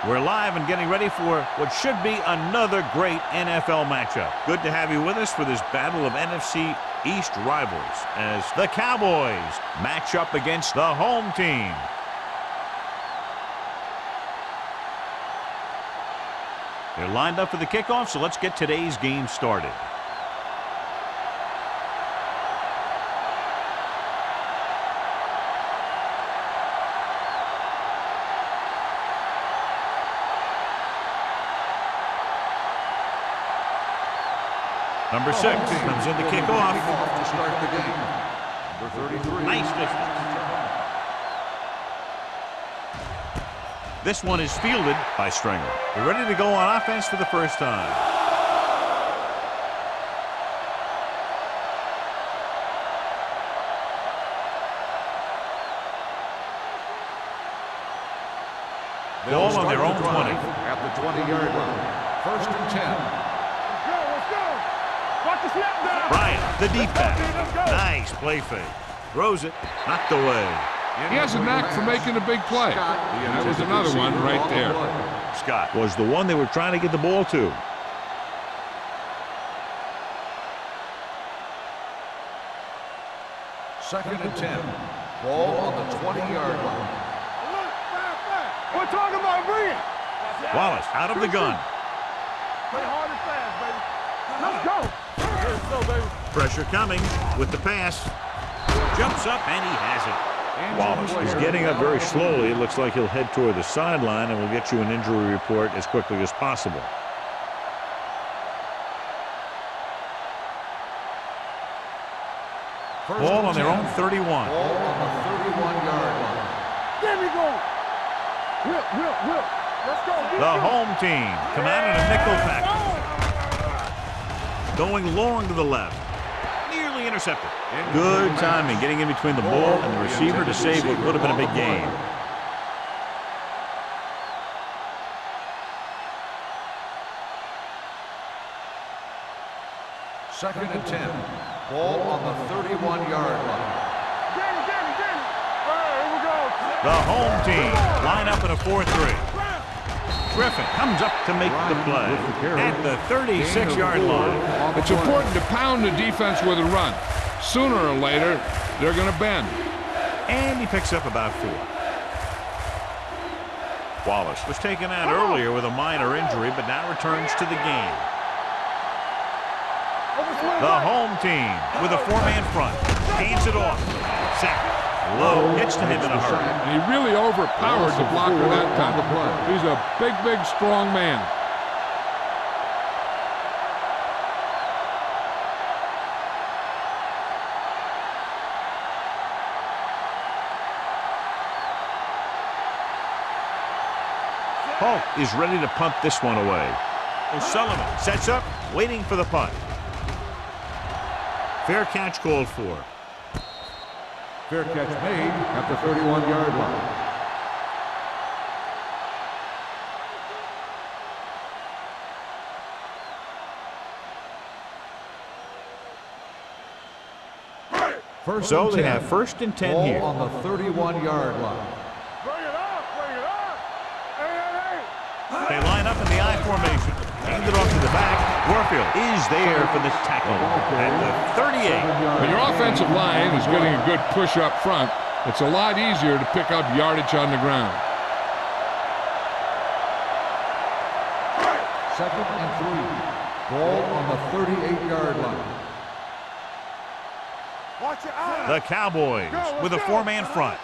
We're live and getting ready for what should be another great NFL matchup. Good to have you with us for this battle of NFC East rivals as the Cowboys match up against the home team. They're lined up for the kickoff, so let's get today's game started. Number 6 comes in to kick off. To start the game. Number 33. Nice distance. This one is fielded by Stringer. They're ready to go on offense for the first time. Ball on their own 20. At the 20-yard line. First and 10. Bryant, the deep back. Nice play fake. Throws it. Knocked away. He has a knack for making a big play. That was another one right there. Scott was the one they were trying to get the ball to. Second and 10. Ball on the 20-yard line. We're talking about bringing. Wallace out of the gun. Play hard and fast, baby. Let's go. Let's go, baby. Pressure coming with the pass. Jumps up and he has it. Wallace is getting up very slowly. It looks like he'll head toward the sideline, and we'll get you an injury report as quickly as possible. Ball on their own 31. Ball on the 31-yard line. There we go. Whip. Let's go. The home team come out in a nickel package. Going long to the left. Nearly intercepted. Good timing, getting in between the ball and the receiver to save what would have been a big game. Second and 10. Ball on the 31-yard line. Danny. Here we go. The home team line up in a 4-3. Griffin comes up to make the play at the 36-yard line. It's important to pound the defense with a run. Sooner or later, they're going to bend. And he picks up about 4. Wallace was taken out earlier with a minor injury, but now returns to the game. The home team with a 4-man front. Hands it off. Sack. Low. Gets to him in a hurry. And he really overpowered the blocker that time. He's a big, strong man. Hulk is ready to punt this one away. O'Sullivan sets up, waiting for the punt. Fair catch called for. Fair catch made at the 31-yard line. So they have first and 10 here. On the 31-yard line. Bring it up. Hey. They line up in the I formation. Hand it off to the back. Warfield is there for the tackle at the 38. When your offensive line is getting a good push up front, it's a lot easier to pick up yardage on the ground. Second and 3. Ball on the 38-yard line. Watch your eyes. The Cowboys with a 4-man front.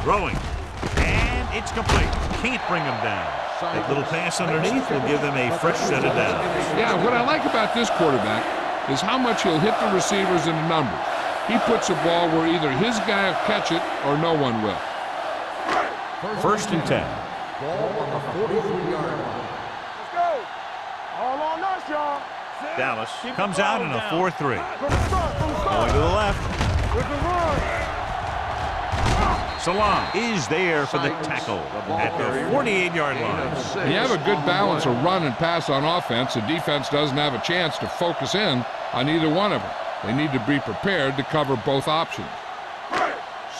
Throwing. And it's complete. Can't bring them down. That little pass underneath will give them a fresh set of downs. Yeah, what I like about this quarterback is how much he'll hit the receivers in the numbers. He puts a ball where either his guy will catch it or no one will. First and 10. Ball on the 43-yard line. Let's go. All on us, y'all. Dallas comes out in a 4-3. From the start. Going to the left. With the run. Salam is there for the tackle at the 48-yard line. When you have a good balance of run and pass on offense, the defense doesn't have a chance to focus in on either one of them. They need to be prepared to cover both options.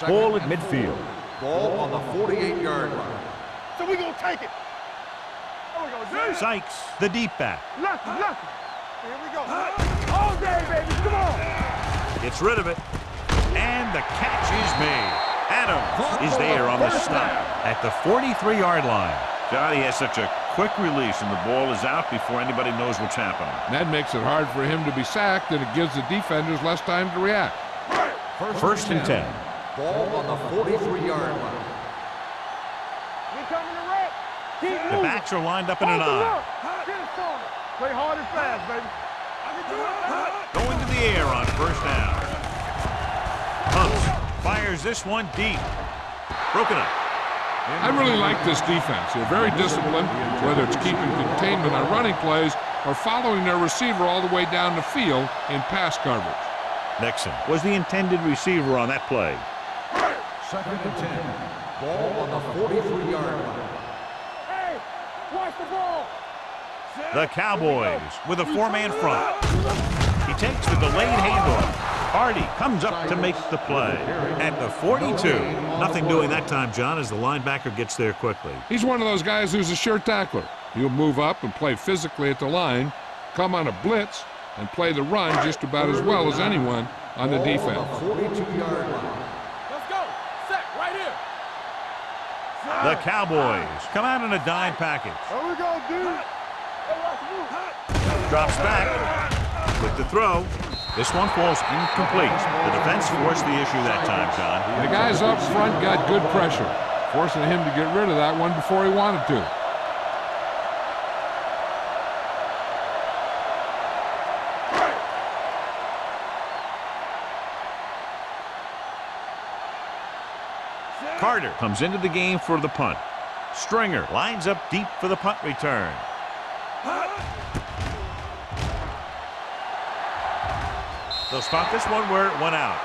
Ball at midfield. Ball on the 48-yard line. So we gonna take it. There we go, Jay. Sykes, the deep back. Lucky. Here we go. All day, baby. Come on. Gets rid of it. And the catch is made. Adams is there on the stop at the 43-yard line. God, he has such a quick release, and the ball is out before anybody knows what's happening. That makes it hard for him to be sacked, and it gives the defenders less time to react. First and 10. Ball on the 43-yard line. We coming to wreck. Keep moving. The backs are lined up in an eye. Get us on it. Play hard and fast, baby. I can do it. Going to the air on first down. Hunts fires this one deep. Broken up. I really like this defense. They're very disciplined, whether it's keeping containment on running plays or following their receiver all the way down the field in pass coverage. Nixon was the intended receiver on that play. Second and 10. Ball on the 43-yard line. Hey, watch the ball. The Cowboys with a four-man front. He takes the delayed handoff. Hardy comes up to make the play at the 42. Nothing doing that time, John, as the linebacker gets there quickly. He's one of those guys who's a sure tackler. He'll move up and play physically at the line, come on a blitz, and play the run just about as well as anyone on the defense. 42-yard line. Let's go. Set right here. The Cowboys come out in a dime package. There we go, dude. Hey, watch the move. Drops back with the throw. This one falls incomplete. The defense forced the issue that time, John. The guys up front got good pressure, forcing him to get rid of that one before he wanted to. Carter comes into the game for the punt. Stringer lines up deep for the punt return. They'll spot this one where it went out.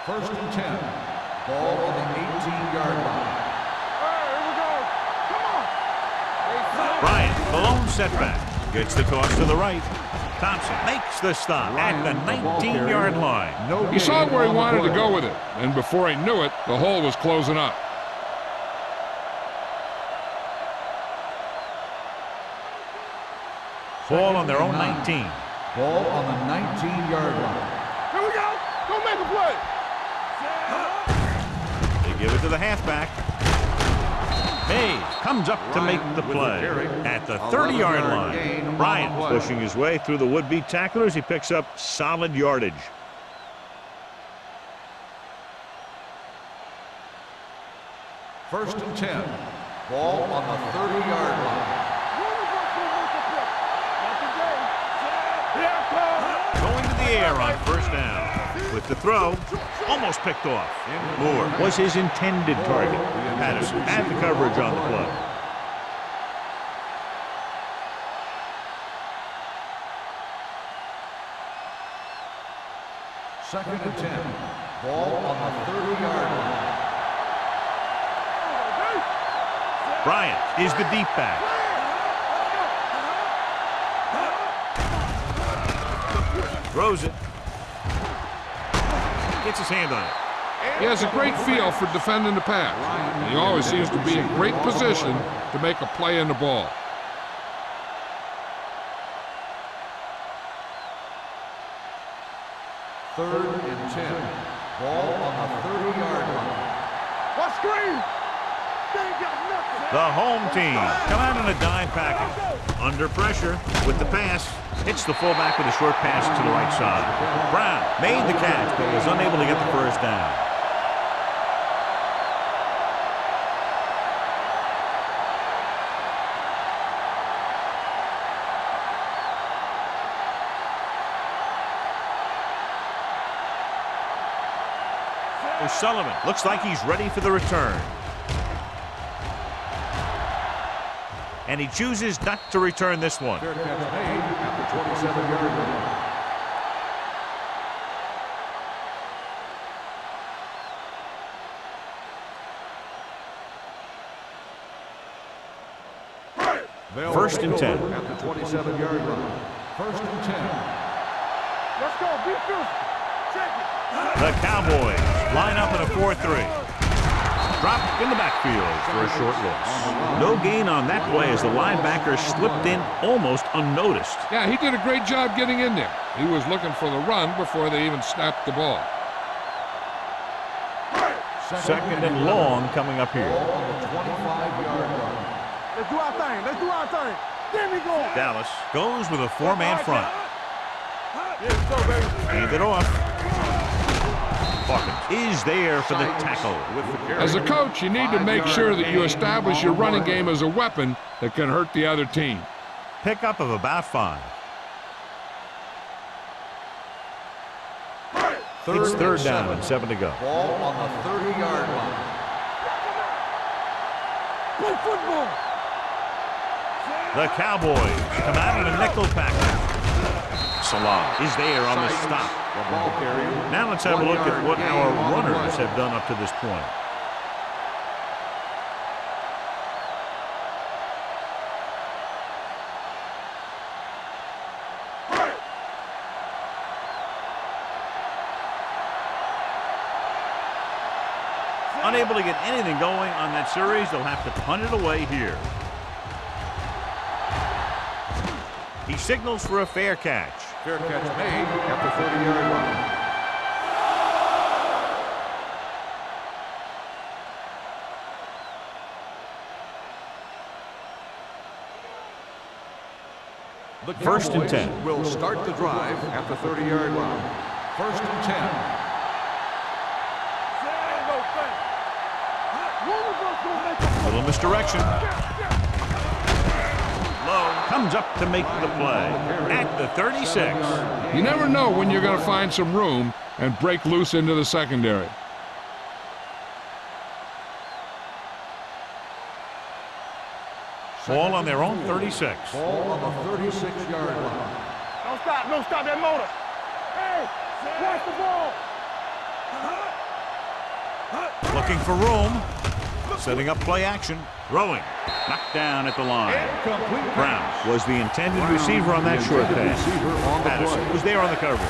First and 10. Ball on the 18-yard line. Hey, here we go. Come on. Bryant, the lone setback, gets the toss to the right. Thompson makes the stop at the 19-yard line. He saw where he wanted to go with it, and before he knew it, the hole was closing up. Ball on their own 19. Ball on the 19-yard line. Here we go. Go make a play. They give it to the halfback. Hayes comes up to make the play at the 30-yard line. Bryant pushing his way through the would-be tacklers. He picks up solid yardage. First and 10. Ball on the 30-yard line. Going to the air on first down. With the throw, almost picked off. Moore was his intended target. Patterson had the coverage on the play. Second and 10. Ball on the 30-yard line. Bryant is the deep back. Throws it. Gets his hand on it. He has a great feel for defending the pass, and he always seems to be in great position to make a play in the ball. Third and 10. Ball on the 30-yard line. What screen? They ain't got nothing. The home team come out in a dime package. Under pressure with the pass. Hits the fullback with a short pass to the right side. Brown made the catch, but was unable to get the first down. O'Sullivan looks like he's ready for the return. And he chooses not to return this one. Fair catch made at the 27-yard line. first and 10. At the 27-yard line. First and 10. Let's go. Be fierce. Check it. The Cowboys line up in a 4-3. Dropped in the backfield for a short loss. No gain on that play as the linebacker slipped in almost unnoticed. Yeah, he did a great job getting in there. He was looking for the run before they even snapped the ball. Second and long coming up here. On the 25-yard line. Let's do our thing. Let's do our thing. There we go. Dallas goes with a four-man front. Yeah, let's go, baby. Hand it off. Hawkins is there for the tackle with the carry. As a coach, you need to make sure that you establish your running game as a weapon that can hurt the other team. Pickup of about 5. It's third down and 7 to go. Ball on the 30-yard line. Play football. The Cowboys come out in a nickel package. Salah is there on the stop. Ball carrier. Now let's have a look at what our runners have done up to this point. Unable to get anything going on that series, they'll have to punt it away here. He signals for a fair catch. Fair catch made at the 30-yard line. The First and 10. Will start the drive at the 30-yard line. First and 10. Little misdirection. Low comes up to make the play at the 36. You never know when you're going to find some room and break loose into the secondary. Ball on their own 36. Ball on the 36-yard line. Don't stop. Don't stop that motor. Hey, watch the ball. Looking for room. Setting up play action. Throwing. Knocked down at the line. Brown was the intended receiver on that short pass. Patterson was there on the coverage.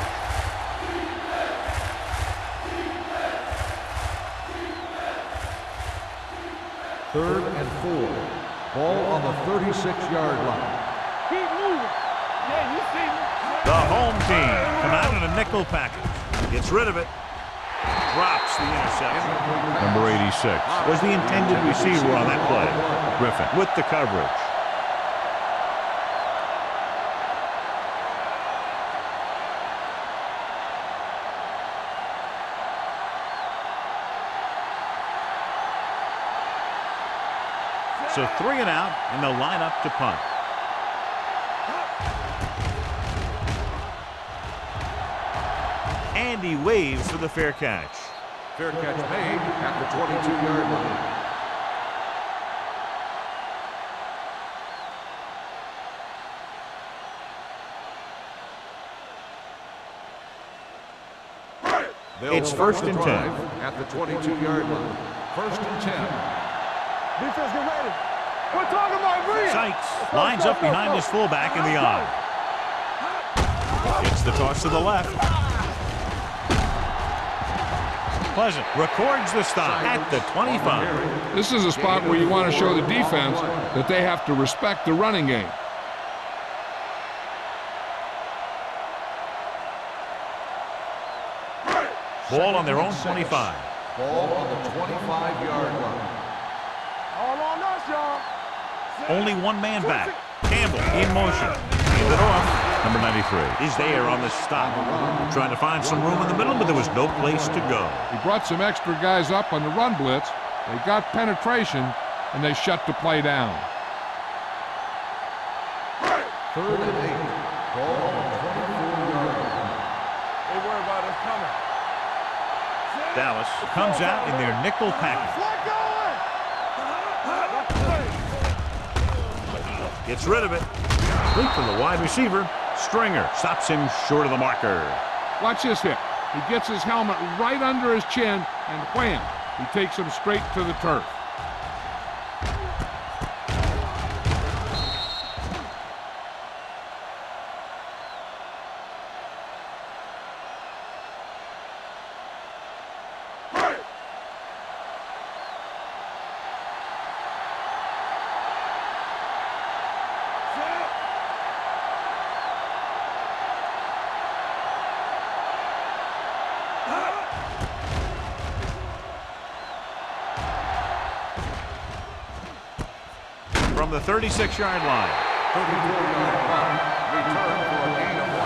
Third and 4. Ball on the 36-yard line. Keep moving. Yeah, you see me. The home team come out in a nickel package. Gets rid of it. Drops the interception. Number 86 was the intended receiver on that play. Griffin with the coverage. So 3 and out, and they'll line up to punt. And he waves for the fair catch. Fair catch made at the 22-yard line. It's first and 10. At the 22-yard line. First and 10. Defense, get ready. We're talking about Green. Sykes lines up behind his fullback in the eye. Gets the toss to the left. Pleasant records the stop at the 25. This is a spot where you want to show the defense that they have to respect the running game. Ball on their own 25. Ball on the 25-yard line. All on us, y'all. Only one man back. Campbell in motion. Hand it off. Number 93 is there on the stop. Trying to find some room in the middle, but there was no place to go. He brought some extra guys up on the run blitz. They got penetration, and they shut the play down. Third and 8. Ball on the 24-yard line. They worry about us coming. Dallas comes out in their nickel package. Gets rid of it. Complete from the wide receiver. Stringer stops him short of the marker. Watch this hit. He gets his helmet right under his chin, and wham, he takes him straight to the turf. from the 36-yard line. 34-yard punt. Return for a gain of 1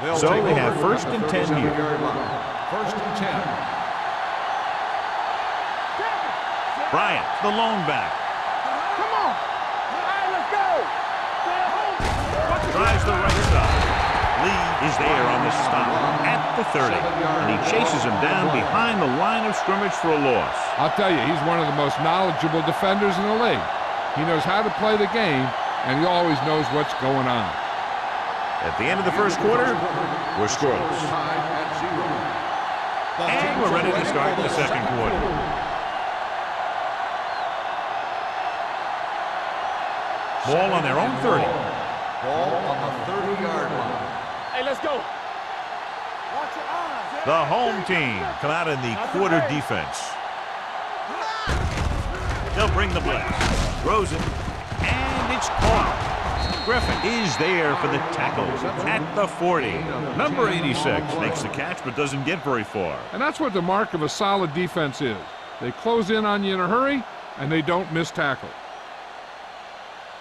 yard. So they have first and 10 here. First and 10. Bryant, the lone back. Come on. All right, let's go. Tries the right side. Lee is there on the stop at the 30. And he chases him down behind the line of scrimmage for a loss. I'll tell you, he's one of the most knowledgeable defenders in the league. He knows how to play the game, and he always knows what's going on. At the end of the first quarter, we're scoreless. And we're ready to start the second quarter. Ball on their own 30. Ball on the 30-yard line. Hey, let's go. Watch your eyes. The home team come out in the quarter defense. They'll bring the blitz. Throws it. And it's caught. Griffin is there for the tackle at the 40. Number 86 makes the catch but doesn't get very far. And that's what the mark of a solid defense is. They close in on you in a hurry, and they don't miss tackle.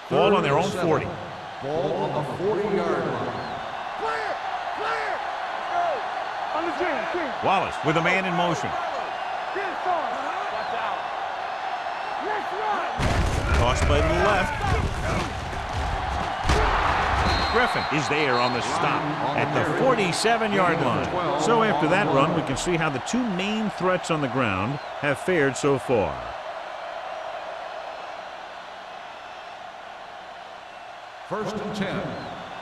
Ball on their own 40. Ball on the 40-yard line. Clear. Go. On the team. Wallace with a man in motion. Get it, son. Watch out. Next one. Toss play to the left. Griffin is there on the stop at the 47-yard line. So after that run, we can see how the two main threats on the ground have fared so far. First and 10.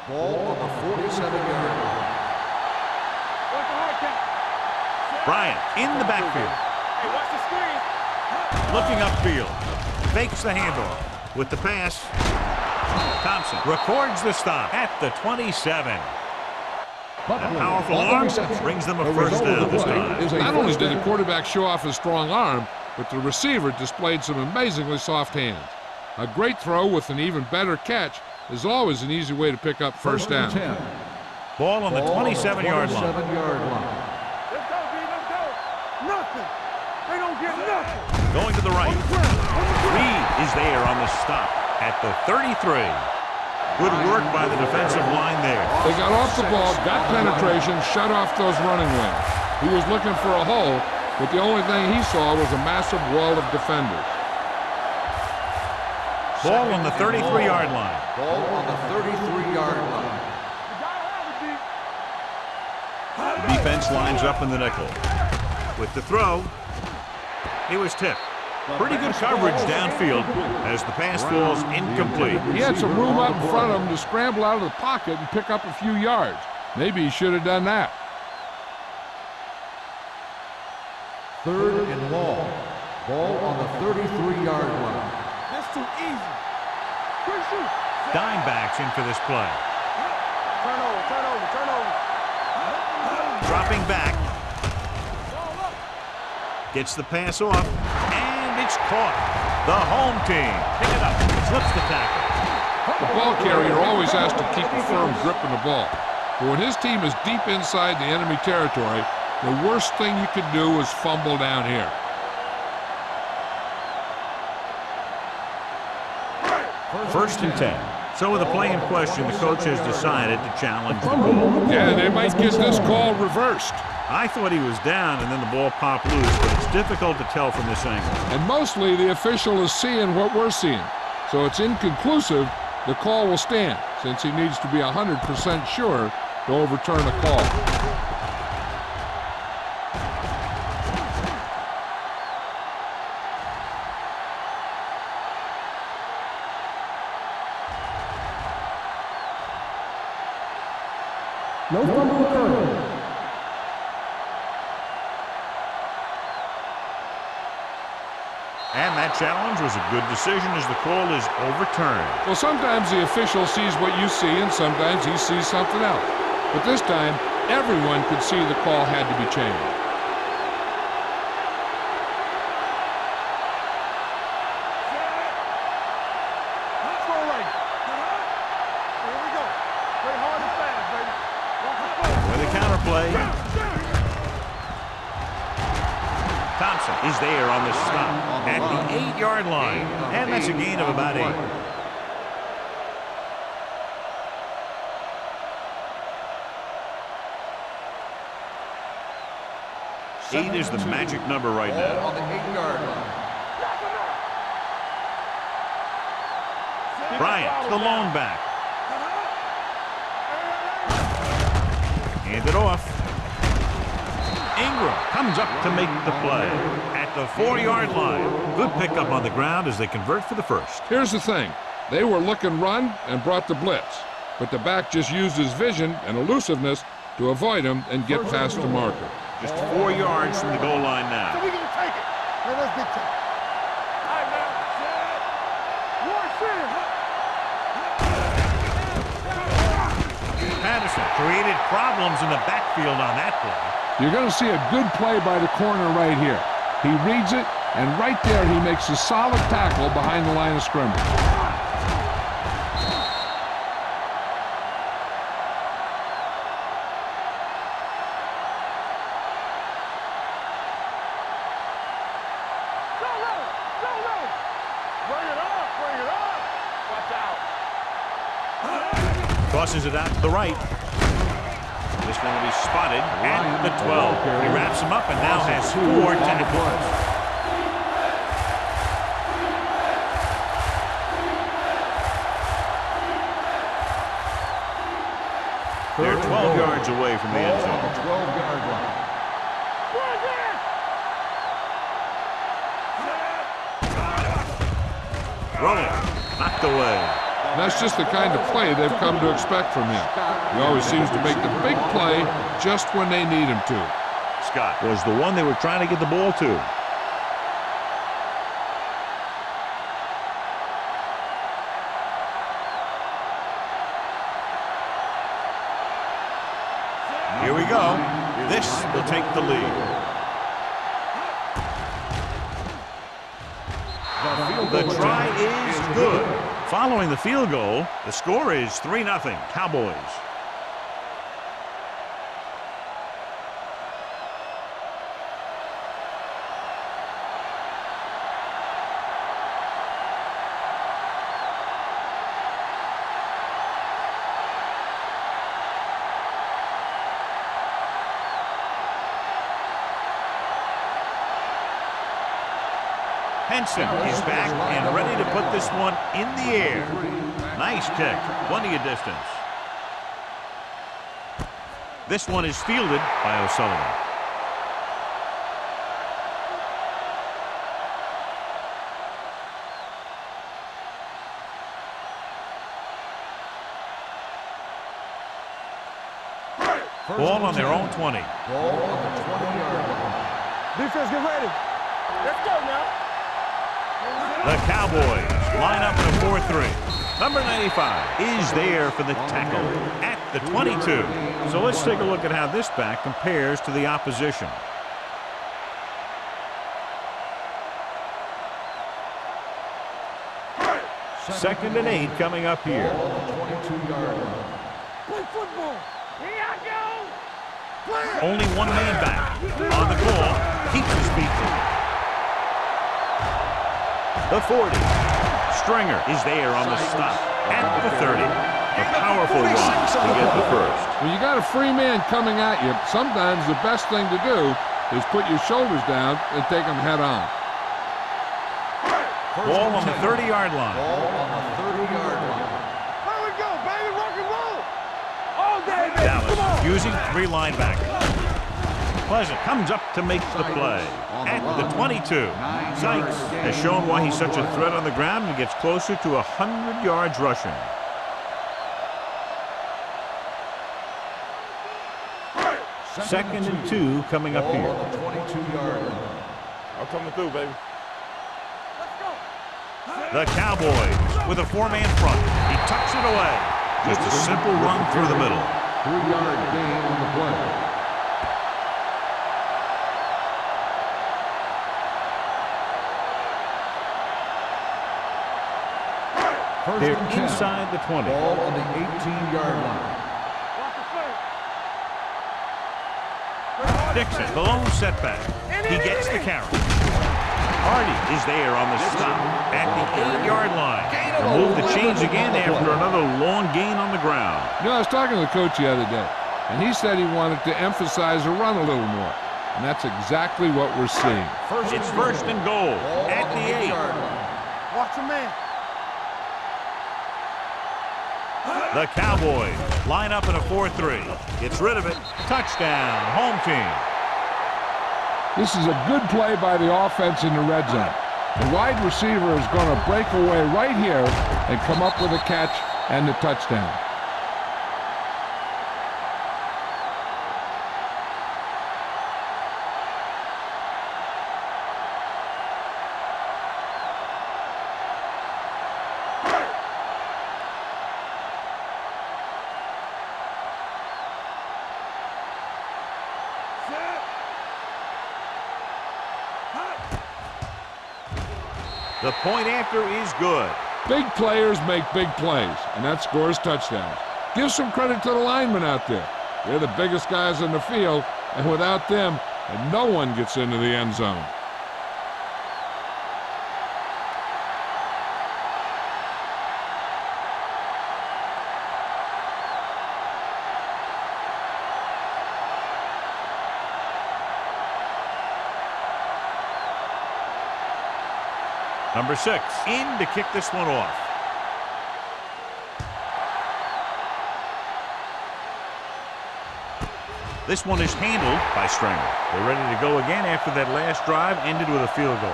Ball on the 47-yard line. Watch the hard count. Bryant in the backfield. Hey, watch the screen. Looking upfield. Fakes the handoff. With the pass, Thompson records the stop at the 27. A powerful arm brings them a first down this time. Not only did the quarterback show off his strong arm, but the receiver displayed some amazingly soft hands. A great throw with an even better catch is always an easy way to pick up first down. Ball on the 27-yard line. Let's go, B. Let's go. Nothing. They don't get nothing. Going to the right. Reed is there on the stop at the 33. Good work by the defensive line there. They got off the ball, got penetration, shut off those running lanes. He was looking for a hole, but the only thing he saw was a massive wall of defenders. Ball on the 33-yard line. Ball on the 33-yard line. The defense lines up in the nickel. With the throw, he was tipped. Pretty good coverage downfield as the pass falls incomplete. He had some room up in front of him to scramble out of the pocket and pick up a few yards. Maybe he should have done that. Third and long. Ball on the 33-yard line. That's too easy. Quick shoot. Dime backs in for this play. Turn over. Dropping back. Gets the pass off. It's caught. The home team pick it up. Slips the tackle. The ball carrier always has to keep a firm grip on the ball. But when his team is deep inside the enemy territory, the worst thing you could do is fumble down here. First and 10. So with the play in question, the coach has decided to challenge the call. Yeah, they might get this call reversed. I thought he was down and then the ball popped loose, but it's difficult to tell from this angle. And mostly the official is seeing what we're seeing. So it's inconclusive. The call will stand since he needs to be 100% sure to overturn a call. No fumble occurred. And that challenge was a good decision as the call is overturned. Well, sometimes the official sees what you see and sometimes he sees something else. But this time, everyone could see the call had to be changed. Here we go. Play hard and fast, baby. Watch the is there on the stop at the 8-yard line. And that's a gain of about 8. Eight is the magic number right now. On the 8-yard line. Bryant, the lone back. Hand it off. Ingram comes up to make the play at the 4-yard line. Good pickup on the ground as they convert for the first. Here's the thing. They were looking run and brought the blitz, but the back just used his vision and elusiveness to avoid him and get past the marker. Just 4 yards from the goal line So now. we gonna take it. Man, let's get to it. All right, man. Patterson created problems in the backfield on that play. You're going to see a good play by the corner right here. He reads it, and right there he makes a solid tackle behind the line of scrimmage. Crosses it out to the right. This one will be spotted at the 12. He wraps him up and now has 4 tackles. They're 12 yards away from the end zone. 12-yard line. Rolling, knocked away. That's just the kind of play they've come to expect from him. He always seems to make the big play just when they need him to. Scott was the one they were trying to get the ball to. Here we go. This will take the lead. The try is good. Following the field goal, the score is 3-0 Cowboys. Henson is back and ready to put this one in the air. Nice kick, plenty of distance. This one is fielded by O'Sullivan. Ball on their own 20. Ball on the 20-yard line. Defense, get ready. Let's go now. The Cowboys line up in a 4-3. Number 95 is there for the tackle at the 22. So let's take a look at how this back compares to the opposition. Second and 8 coming up here. Ball on the 22-yard line. Play football. Here I go. Play it. Only one man back. On the call, keeps his feet moving. The 40. Stringer is there on the stop at the 30. A powerful run to get the first. When you got a free man coming at you, sometimes the best thing to do is put your shoulders down and take them head on. Ball on the 30-yard line. Ball on the 30-yard line. There we go, baby. Rock and roll. All day, baby. Come Dallas on. using 3 linebackers. Pleasant comes up to make the play at the 22. Sykes has shown why he's such a threat on the ground and gets closer to 100 yards rushing. Second and 2 coming up Ball here. on the 22-yard line. I'm coming through, baby. The Cowboys with a 4-man front. He tucks it away. Just a simple run through the middle. 3-yard gain on the play. They're inside the 20. Ball on the 18-yard line. Dixon, the lone setback. He gets the carry. Hardy is there on the stop at the 8-yard line. Remove the chains again after another long gain on the ground. You know, I was talking to the coach the other day, and he said he wanted to emphasize the run a little more. And that's exactly what we're seeing. It's first and goal at the 8. Watch your man. The Cowboys line up in a 4-3. Gets rid of it. Touchdown, home team. This is a good play by the offense in the red zone. The wide receiver is going to break away right here and come up with a catch and the touchdown. The point after is good. Big players make big plays, and that scores touchdowns. Give some credit to the linemen out there. They're the biggest guys in the field, and without them, no one gets into the end zone. Number 6 in to kick this one off. This one is handled by Stringer. They're ready to go again after that last drive ended with a field goal.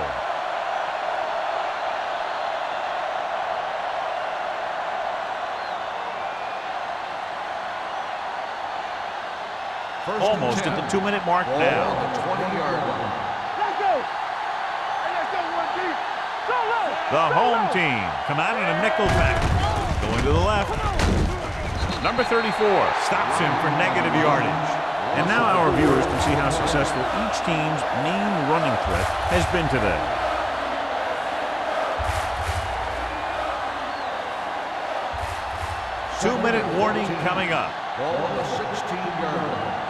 Almost at the 2-minute mark now. Let's go. Hey, let's go, 1D. The home team come out in a nickel package. Going to the left. Number 34 stops him for negative yardage. And now our viewers can see how successful each team's main running threat has been today. Two-minute warning coming up. Ball on the 16-yard line.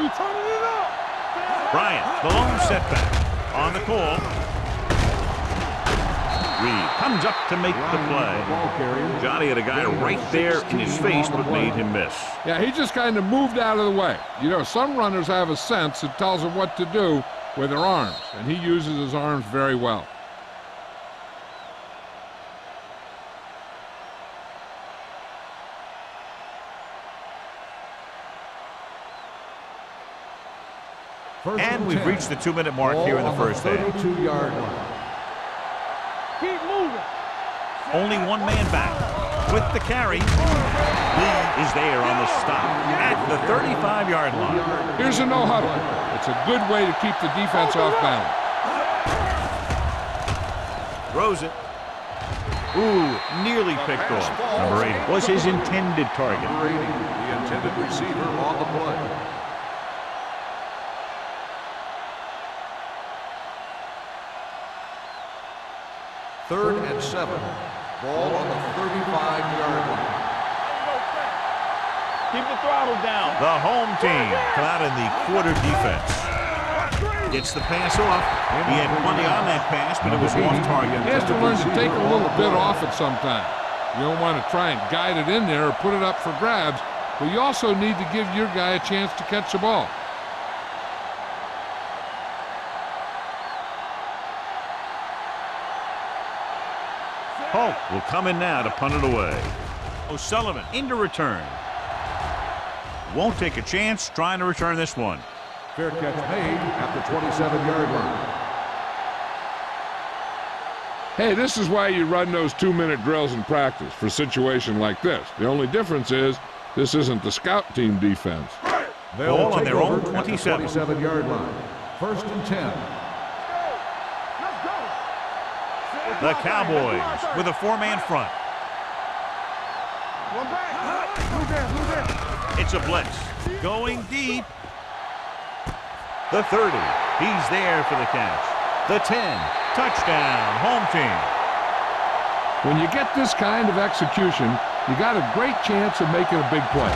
We turning it up. Bryant, the lone setback. On the call. Reed comes up to make the play. Johnny had a guy right there in his face but made him miss. Yeah, he just kind of moved out of the way. You know, some runners have a sense that tells them what to do with their arms, and he uses his arms very well. And we've reached the 2-minute mark here in the first half. 32-yard line. Keep moving. Only one man back with the carry. Lee is there on the stop at the 35-yard line. Here's a no-huddle. It's a good way to keep the defense off balance. Throws it. Ooh, nearly picked off. Number 80 was his intended target. Number 80, the intended receiver on the play. Third and 7. Ball on the 35-yard line. Keep the throttle down. The home team come out in the quarter defense. Gets the pass off. He had plenty on that pass, but it was off target. He has to learn to take a little bit off it sometime. You don't want to try and guide it in there or put it up for grabs, but you also need to give your guy a chance to catch the ball. Hope will come in now to punt it away. O'Sullivan into return. Won't take a chance trying to return this one. Fair catch made at the 27-yard line. Hey, this is why you run those 2-minute drills in practice for a situation like this. The only difference is this isn't the scout team defense. Ball on their own 27. 27-yard line. First and 10. The Cowboys with a 4-man front. One back. Move there. It's a blitz. Going deep. The 30. He's there for the catch. The 10. Touchdown. Home team. When you get this kind of execution, you got a great chance of making a big play.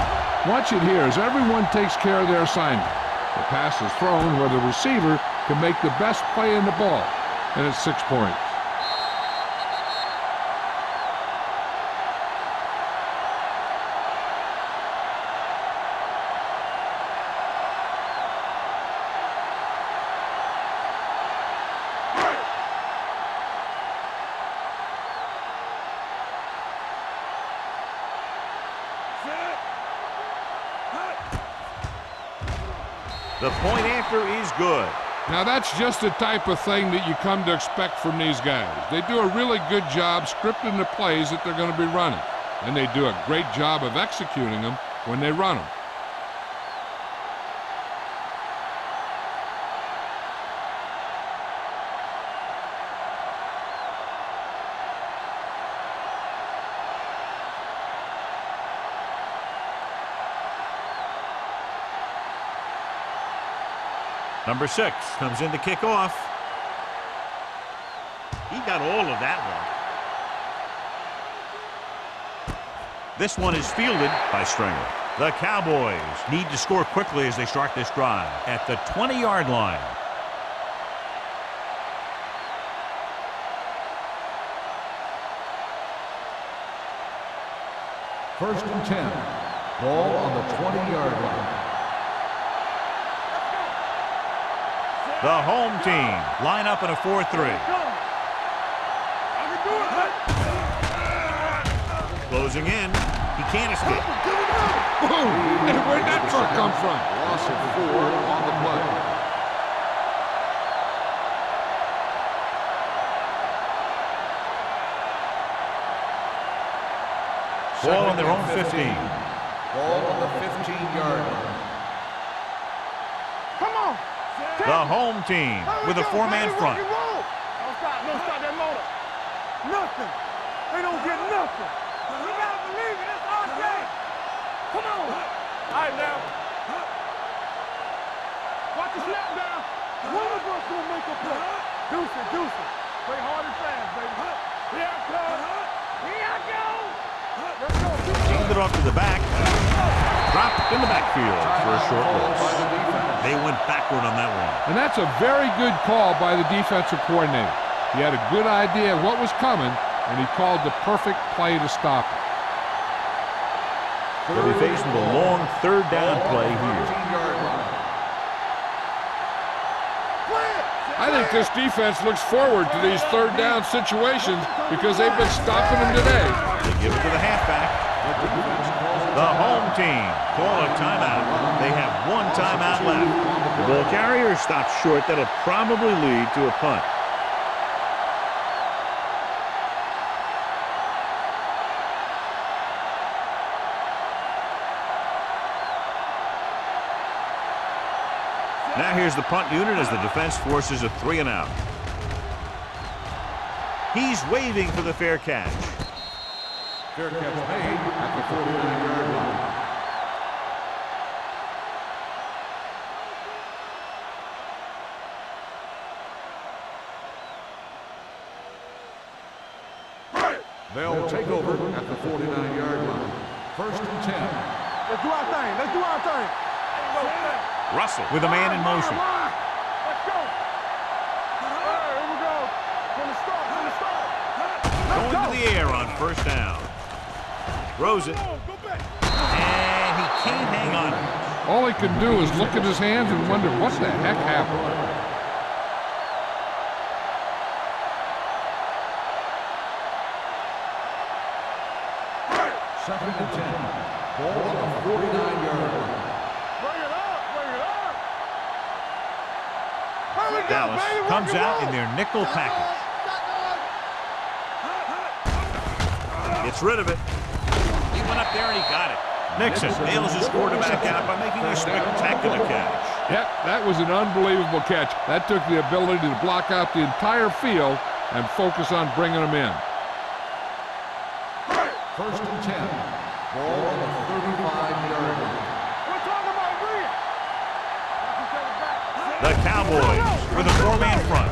Watch it here as everyone takes care of their assignment. The pass is thrown where the receiver can make the best play in the ball, and it's 6 points. The point after is good. Now that's just the type of thing that you come to expect from these guys. They do a really good job scripting the plays that they're going to be running, and they do a great job of executing them when they run them. Number 6 comes in to kick off. He got all of that one. This one is fielded by Stringer. The Cowboys need to score quickly as they start this drive at the 20-yard line. First and 10. Ball on the 20-yard line. The home team line up in a 4-3. Closing in. He can't escape. Boom! Hey, where'd that truck come from? Loss of 4 on the play. Ball on their own 15. Ball on the 15-yard line. Come on. The home team with a 4-man front. Don't stop that motor. Nothing. They don't get nothing. You gotta believe it. It's our game. Come on. All right, now. Watch the snap down. One of us will make a play. Deuce it. Play hard and fast, baby. Here I come. Here I go. Let's go. Aimed it off to the back. Dropped in the backfield for a short loss. They went backward on that one. And that's a very good call by the defensive coordinator. He had a good idea of what was coming, and he called the perfect play to stop it. They'll be faced with a long 3rd down play here. I think this defense looks forward to these 3rd down situations because they've been stopping them today. They give it to the halfback. The home team call a timeout. They have 1 timeout left. The ball carrier stops short. That'll probably lead to a punt. Now here's the punt unit as the defense forces a 3 and out. He's waving for the fair catch. Fair catch made at the 49-yard line. They'll take over at the 49-yard line. First and 10. Let's do our thing. Russell with a man in motion. Let's go. Here we go. From the start. Going to the air on 1st down. Throws it. And he can't hang on. All he can do is look at his hands and wonder what the heck happened. Second and 10. Ball on the 49-yard line. Bring it up. Dallas comes out in their nickel package. Gets rid of it. He went up there and he got it. Nixon nails his quarterback out by making a spectacular catch. Yep, that was an unbelievable catch. That took the ability to block out the entire field and focus on bringing them in. First and 10. Ball on the 35-yard line. We're talking about Reed. The Cowboys with a 4-man front.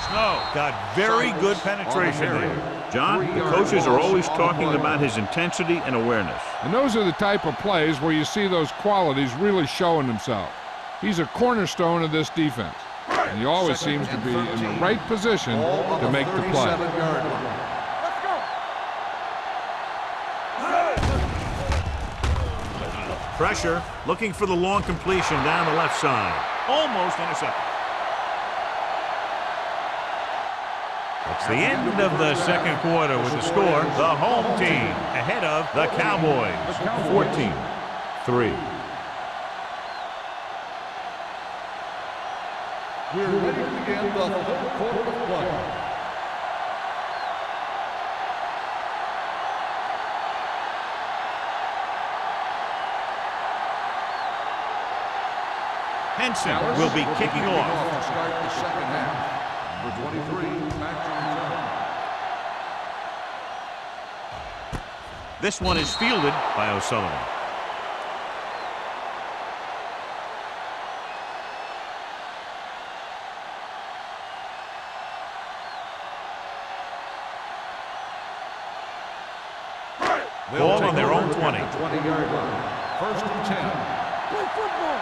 Snow got very good penetration there. John, the coaches are always talking about his intensity and awareness. And those are the type of plays where you see those qualities really showing themselves. He's a cornerstone of this defense. And he always seems to be in the right position to make the play. Yard line. Let's go. Pressure, looking for the long completion down the left side. Almost intercepted. It's the end of the second quarter with the score. The home team ahead of the Cowboys, 14-3. We're ready to begin the third quarter of play. Henson will be kicking off. To start the second half. Number 23, Patrick. This one is fielded by O'Sullivan. Ball on their own 20. 20-yard line. First and 10. Play football.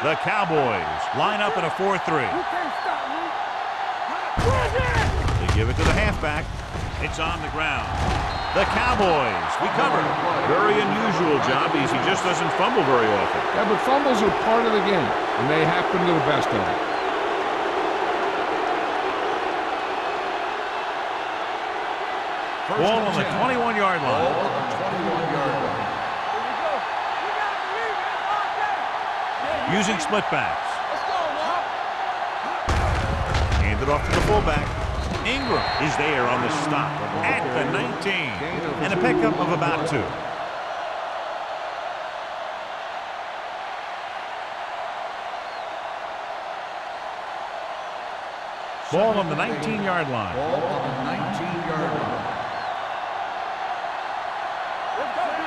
The Cowboys line up in a 4-3. You can't stop me. Where's it? They give it to the halfback. It's on the ground. The Cowboys recover. Very unusual job. He just doesn't fumble very often. Yeah, but fumbles are part of the game, and they happen to the best of them. Ball on the 21-yard line. Ball on the 21-yard line. Here we go. You gotta believe it. It's our day. Using split backs. Let's go, Walt. Hand it off to the fullback. Ingram is there on the stop at the 19. And a pickup of about 2. Ball on the 19-yard line. Ball on the 19-yard line.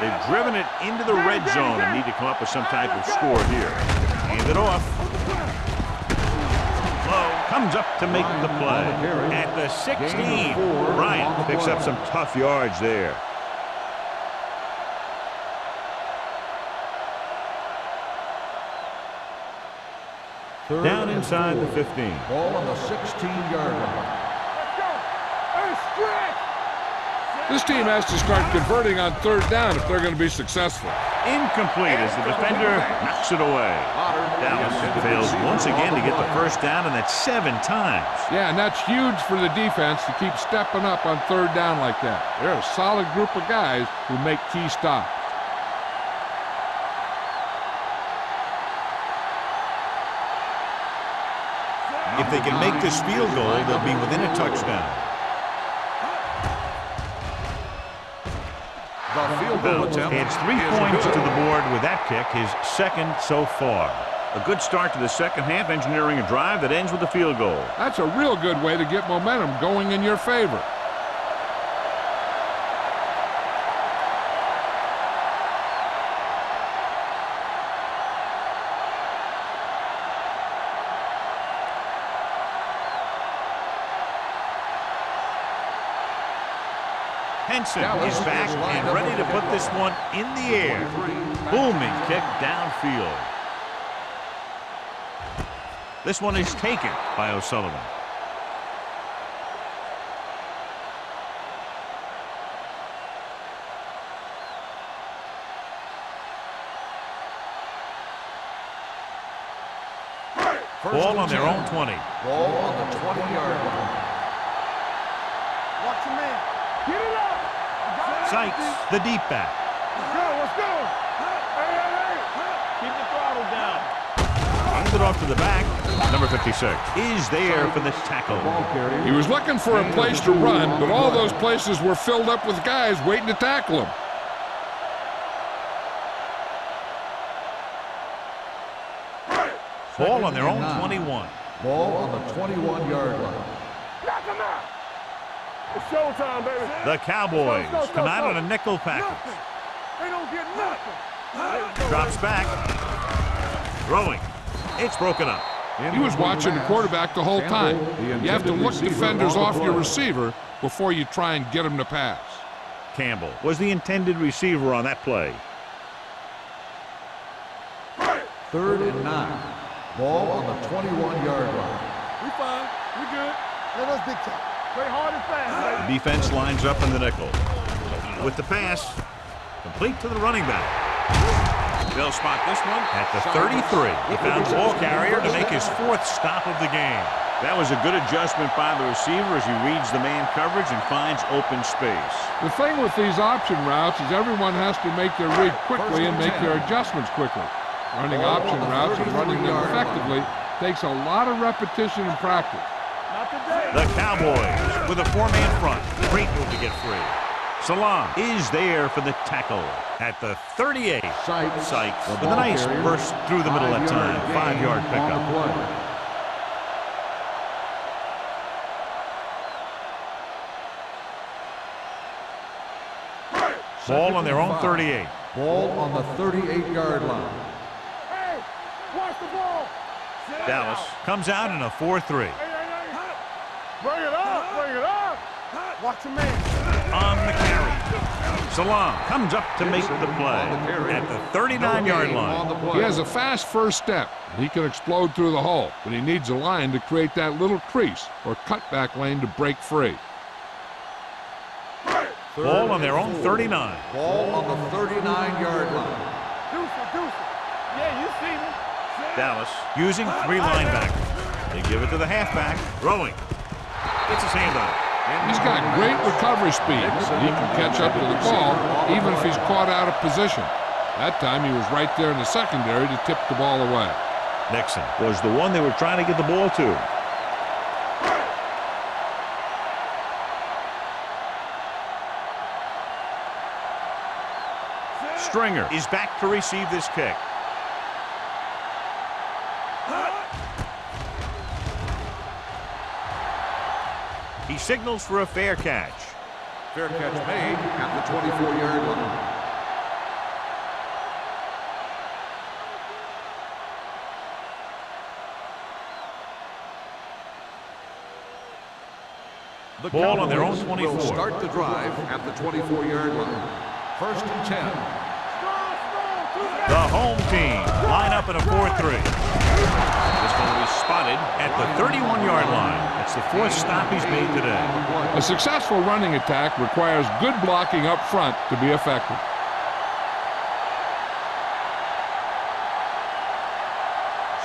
They've driven it into the red zone and need to come up with some type of score here. Hand it off. Low comes up to make the play. At the 16, Bryant picks up some tough yards there. Down inside the 15. Ball on the 16-yard line. Let's go. Hey, stretch. This team has to start converting on third down if they're going to be successful. Incomplete as the defender knocks it away. Dallas fails once again to get the first down, and that's 7 times. Yeah, and that's huge for the defense to keep stepping up on third down like that. They're a solid group of guys who make key stops. If they can make this field goal, they'll be within a touchdown. The field goal attempt Adds 3 points to the board with that kick, his second so far. A good start to the second half, engineering a drive that ends with a field goal. That's a real good way to get momentum going in your favor. Henson is back and ready to put this one in the air. Booming kick downfield. This one is taken by O'Sullivan. Ball on their own 20. Ball on the 20-yard line. Watch your man. Get it up. Sykes, the deep back. Let's go. Let's go. Hey, hey, hey. Keep the throttle down. Hands it off to the back. Number 56 is there for the tackle. He was looking for a place to run, but all those places were filled up with guys waiting to tackle him. Ball on their own 21. Ball on the 21-yard line. Knock him out. It's showtime, baby. The Cowboys come out on a nickel package. Nothing. They don't get nothing. Drops back. Throwing. It's broken up. He was watching the quarterback the whole time. You have to look defenders off your receiver before you try and get him to pass. Campbell was the intended receiver on that play. 3rd and 9. Ball on the 21-yard line. We fine. We good. Let us big time. Play hard and fast, The defense lines up in the nickel. With the pass, complete to the running back. They'll spot this one at the 33. He found the ball carrier to make his 4th stop of the game. That was a good adjustment by the receiver as he reads the man coverage and finds open space. The thing with these option routes is everyone has to make their read quickly and make their adjustments quickly. Running option routes and running them effectively takes a lot of repetition and practice. The Cowboys with a 4-man front. Great move to get free. Salam is there for the tackle at the 38. Sykes with a nice burst through the middle that time. 5-yard pickup. Ball on their own 38. Ball on the 38-yard line. Hey, watch the ball. Dallas comes out in a 4-3. Bring it up. Bring it up. Watch the man. On the carry. Salam comes up to make the play at the 39-yard line. He has a fast first step. He can explode through the hole, but he needs a line to create that little crease or cutback lane to break free. Ball on their own 39. Ball on the 39-yard line. Deuce. Yeah, you see me. Dallas using 3 linebackers. They give it to the halfback. Throwing. Gets his hand on it. He's got great recovery speed. He can catch up to the ball even if he's caught out of position. That time he was right there in the secondary to tip the ball away. Nixon was the one they were trying to get the ball to. Stringer is back to receive this kick. He signals for a fair catch. Fair catch made at the 24-yard line. The Ball on their own Cowboys 24. will start the drive at the 24-yard line. 1st and 10. The home team line up in a 4-3. This one will be spotted at the 31-yard line. That's the 4th stop he's made today. A successful running attack requires good blocking up front to be effective.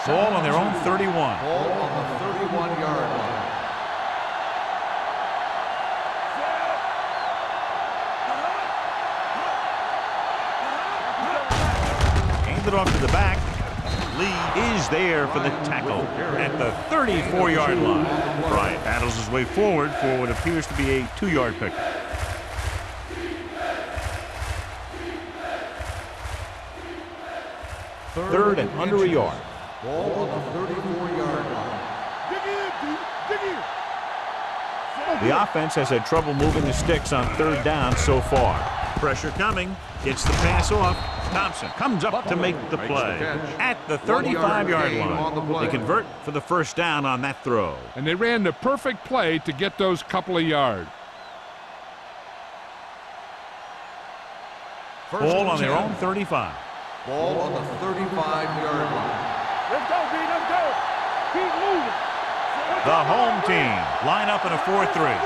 Ball on their own 31. Ball on the 31-yard line. It off to the back. Lee is there for the tackle at the 34-yard line. Bryant battles his way forward for what appears to be a 2-yard pick. Third and under a yard. Ball on the 34-yard line. Dig in. The offense has had trouble moving the sticks on 3rd down so far. Pressure coming. Gets the pass off. Thompson comes up to make the play at the 35-yard line. They convert for the 1st down on that throw. And they ran the perfect play to get those couple of yards. Ball on their own 35. Ball on the 35-yard line. Let's go, B. Let's go. Keep moving. The home team line up in a 4-3.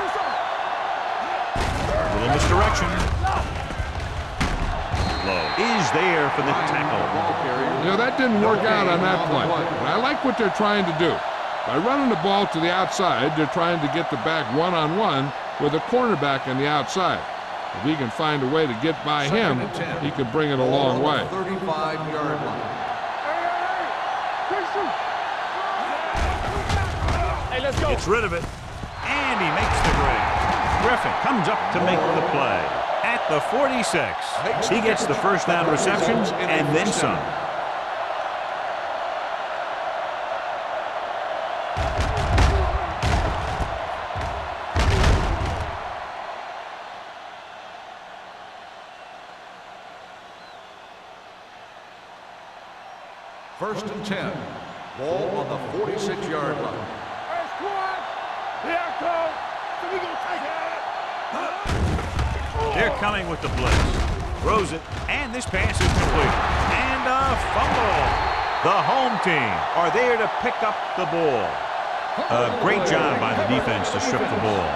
Little misdirection. Lowe is there for the tackle. You know, that didn't work out on that play. But I like what they're trying to do. By running the ball to the outside, they're trying to get the back one-on-one with a cornerback on the outside. If he can find a way to get by him, he can bring it a long way. 35-yard line. Hey, let's go. Gets rid of it, and he makes the grab. Griffin comes up to make the play at the 46. He gets the 1st down receptions and then some. First and 10. Ball on the 46-yard line. Hey, squad. Here I come. So we gonna take it. They're coming with the blitz. Throws it, and this pass is complete. And a fumble. The home team are there to pick up the ball. A great job by the defense to strip the ball.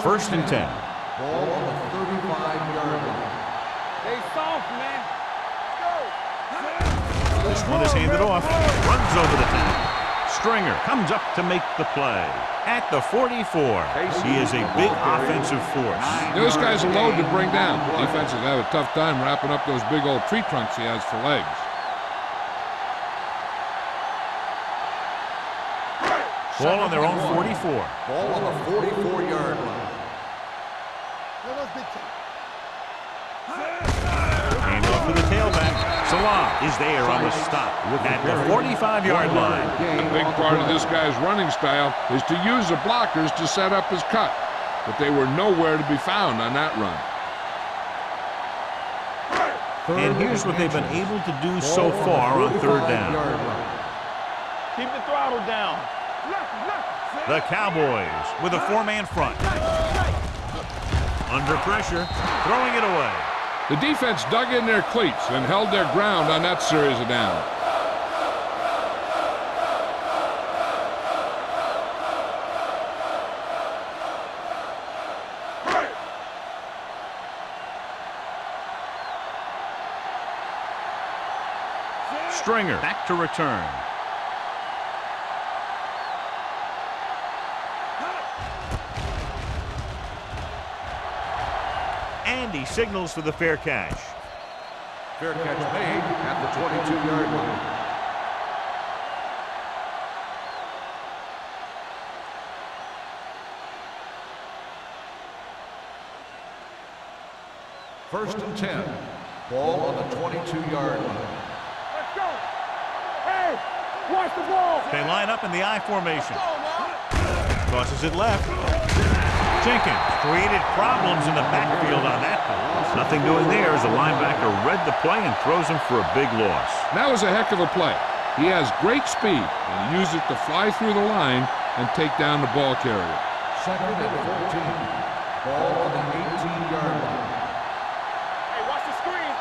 First and 10. Ball on the 35-yard line. They soft, man. This one is handed off. Runs over the tackle. Stringer comes up to make the play. At the 44, he is a big offensive force. Those guys are loaded to bring down. Defenses have a tough time wrapping up those big old tree trunks he has for legs. Ball on their own 44. Ball on the 44-yard line. Hand off to the tailback. Salam is there on the stop at the 45-yard line. A big part of this guy's running style is to use the blockers to set up his cut, but they were nowhere to be found on that run. And here's what they've been able to do so far on third down. Keep the throttle down. The Cowboys with a four-man front. Under pressure, throwing it away. The defense dug in their cleats and held their ground on that series of downs. Stringer back to return. And he signals for the fair catch. Fair catch made at the 22-yard line. First and 10. Ball on the 22-yard line. Let's go. Hey, watch the ball. They line up in the I formation. Crosses it left. Jenkins created problems in the backfield on that play. Nothing doing there as the linebacker read the play and throws him for a big loss. That was a heck of a play. He has great speed, and he used it to fly through the line and take down the ball carrier. Second and 14. Ball on the 18-yard line. Hey, watch the screen.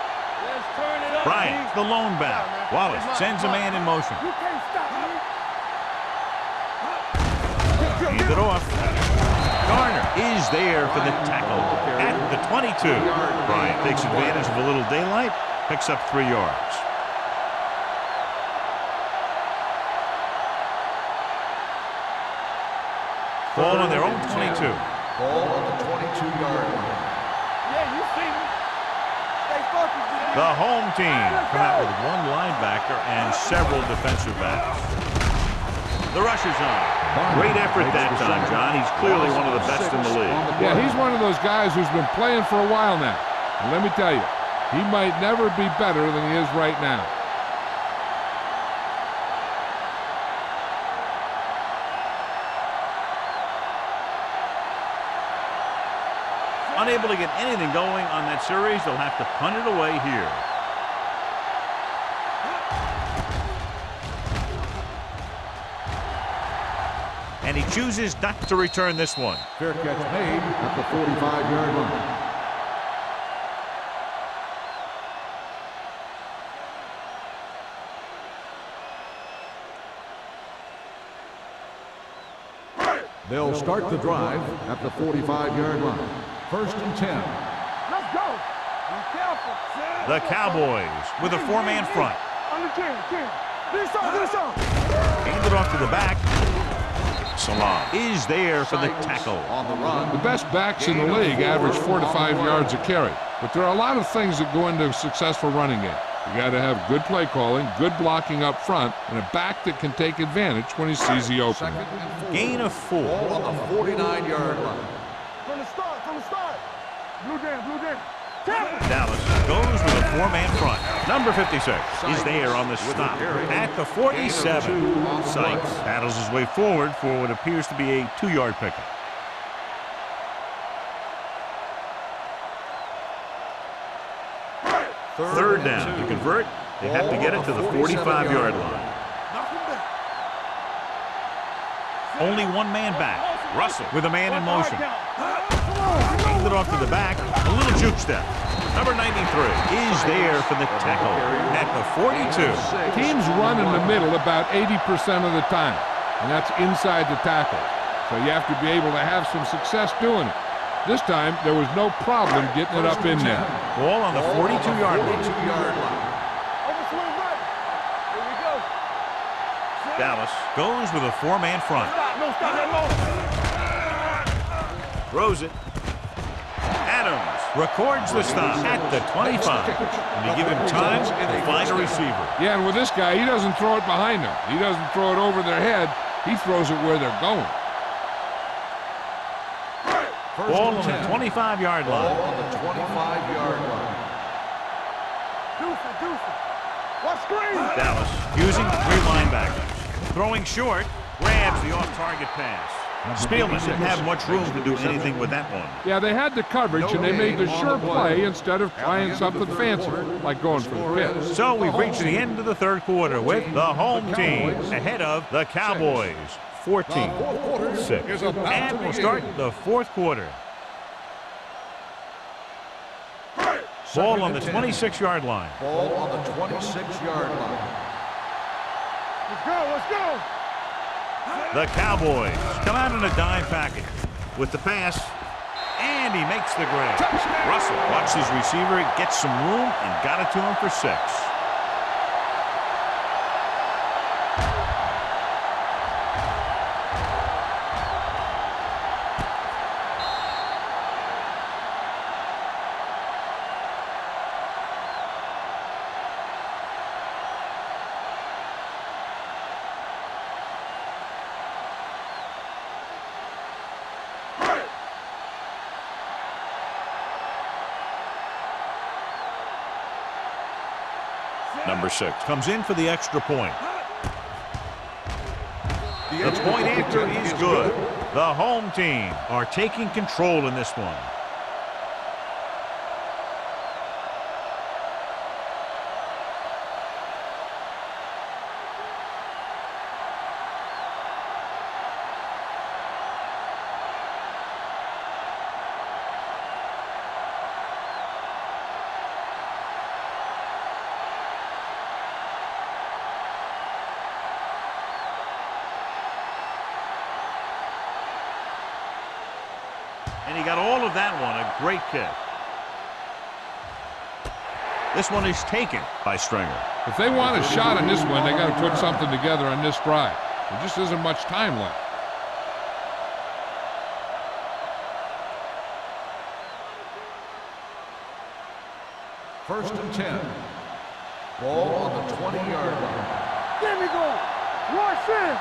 Let's turn it up. Bryant, the lone back. Wallace sends a man in motion. You can't stop me. Hand it off. Garner is there for the tackle at the 22. Bryant takes advantage of a little daylight, picks up 3 yards. Ball on their own 22. Ball on the 22-yard line. Yeah, you see me. Stay focused. The home team come out with one linebacker and several defensive backs. The rush is on. Great effort that time, John. He's clearly one of the best in the league. Yeah, he's one of those guys who's been playing for a while now. And let me tell you, he might never be better than he is right now. Unable to get anything going on that series, they'll have to punt it away here. And he chooses not to return this one. Fair catch made at the 45-yard line. They'll start the drive at the 45-yard line. First and 10. Let's go. Be careful. The Cowboys with a four-man front. On the 10. This on. Hand it off to the back. Salam is there for the tackle. On the run. The best backs in the league average 4 to 5 yards a carry. But there are a lot of things that go into a successful running game. You got to have good play calling, good blocking up front, and a back that can take advantage when he sees the opening. Gain of 4. Ball on the 49-yard line. From the start. Blue down. Dallas goes with a four-man front. Number 56 is there on the stop at the 47. Sykes battles his way forward for what appears to be a 2-yard pickup. Third down. To convert, they have to get it to the 45-yard line. Only one man back. Russell with a man in motion. Hangs it off to the back. A little juke step. Number 93 is there for the tackle at the 42. Teams run in the middle about 80% of the time, and that's inside the tackle. So you have to be able to have some success doing it. This time, there was no problem getting it up in there. Ball on the 42-yard line. Overswing right. Here we go. Dallas goes with a four-man front. Stop. No, stop that long. Throws it. Adams records the stop at the 25. And you give him time to find a receiver. Yeah, and with this guy, he doesn't throw it behind them. He doesn't throw it over their head. He throws it where they're going. Ball on the 25-yard line. Ball on the 25-yard line. Deuce. What screen? Dallas using three linebackers. Throwing short, grabs the off-target pass. Spielman didn't have much room to do anything with that one. Yeah, they had the coverage, and they made the sure play instead of trying something fancy, like going for the pitch. So we've reached the end of the third quarter with the home team ahead of the Cowboys. 14-6. And we'll start the fourth quarter. Ball on the 26-yard line. Ball on the 26-yard line. Let's go. The Cowboys come out in a dime package with the pass, and he makes the grab. Russell watched his receiver, gets some room, and got it to him for 6. Number 6 comes in for the extra point. The point after is good. The home team are taking control in this one. And he got all of that one. A great kick. This one is taken by Stringer. If they want a shot on this one, they got to put something together on this drive. There just isn't much time left. First and 10. Ball on the 20-yard line. There we go. Rush in.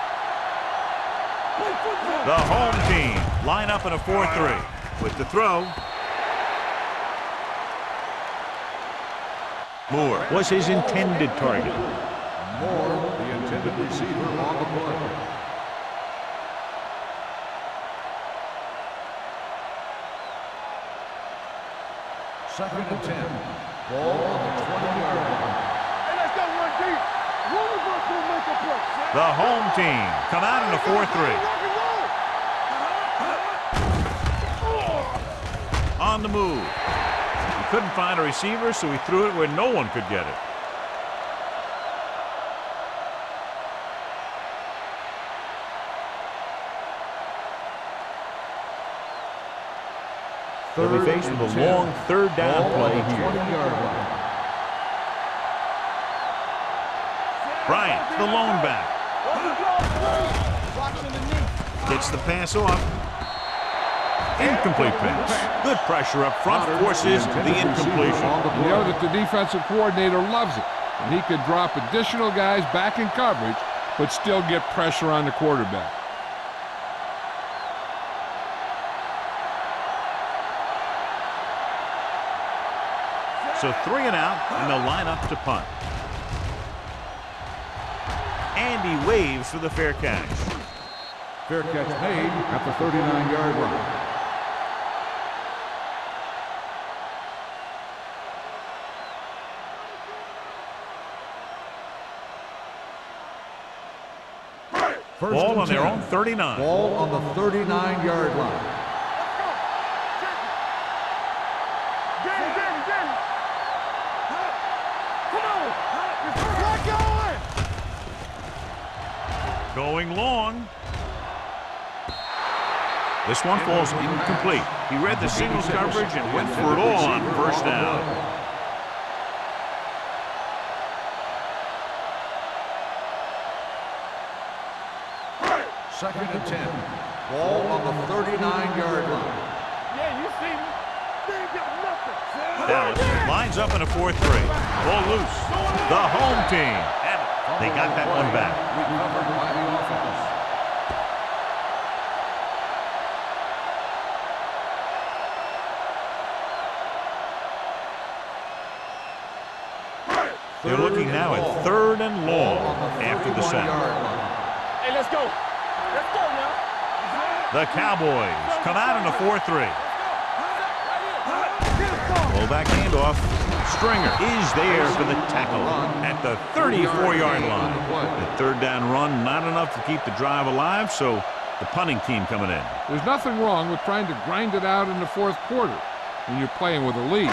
The home team line up in a 4-3 with the throw. Moore was his intended target. Moore, the intended receiver on the play. Second and 10. Ball on the 20-yard line. Hey, let's go one deep. One of us will make a play. The home team come out in a 4-3. On the move. He couldn't find a receiver, so he threw it where no one could get it. They'll be faced with a long third down play here. Bryant, the lone back. Gets the pass off. Incomplete pass. Good pressure up front, forces the incompletion. You know that the defensive coordinator loves it. And he could drop additional guys back in coverage, but still get pressure on the quarterback. So 3 and out, and they'll line up to punt. And he waves for the fair catch. Fair catch made at the 39-yard line. Ball on their own 39. Ball on the 39-yard line. Going long. This one falls incomplete. He read the singles coverage and went for it all on first down. Second and 10. Ball on the 39-yard line. Yeah, you see me. They ain't got nothing. Dallas lines up in a 4-3. Ball loose. The home team. And they got that one back. Recovered by the offense. They're looking now at 3rd and long after the sack. Hey, let's go. Let's go now. The Cowboys come out in a 4-3. Fullback handoff. Stringer is there for the tackle at the 34-yard line. The 3rd down run, not enough to keep the drive alive, so the punting team coming in. There's nothing wrong with trying to grind it out in the 4th quarter when you're playing with a lead.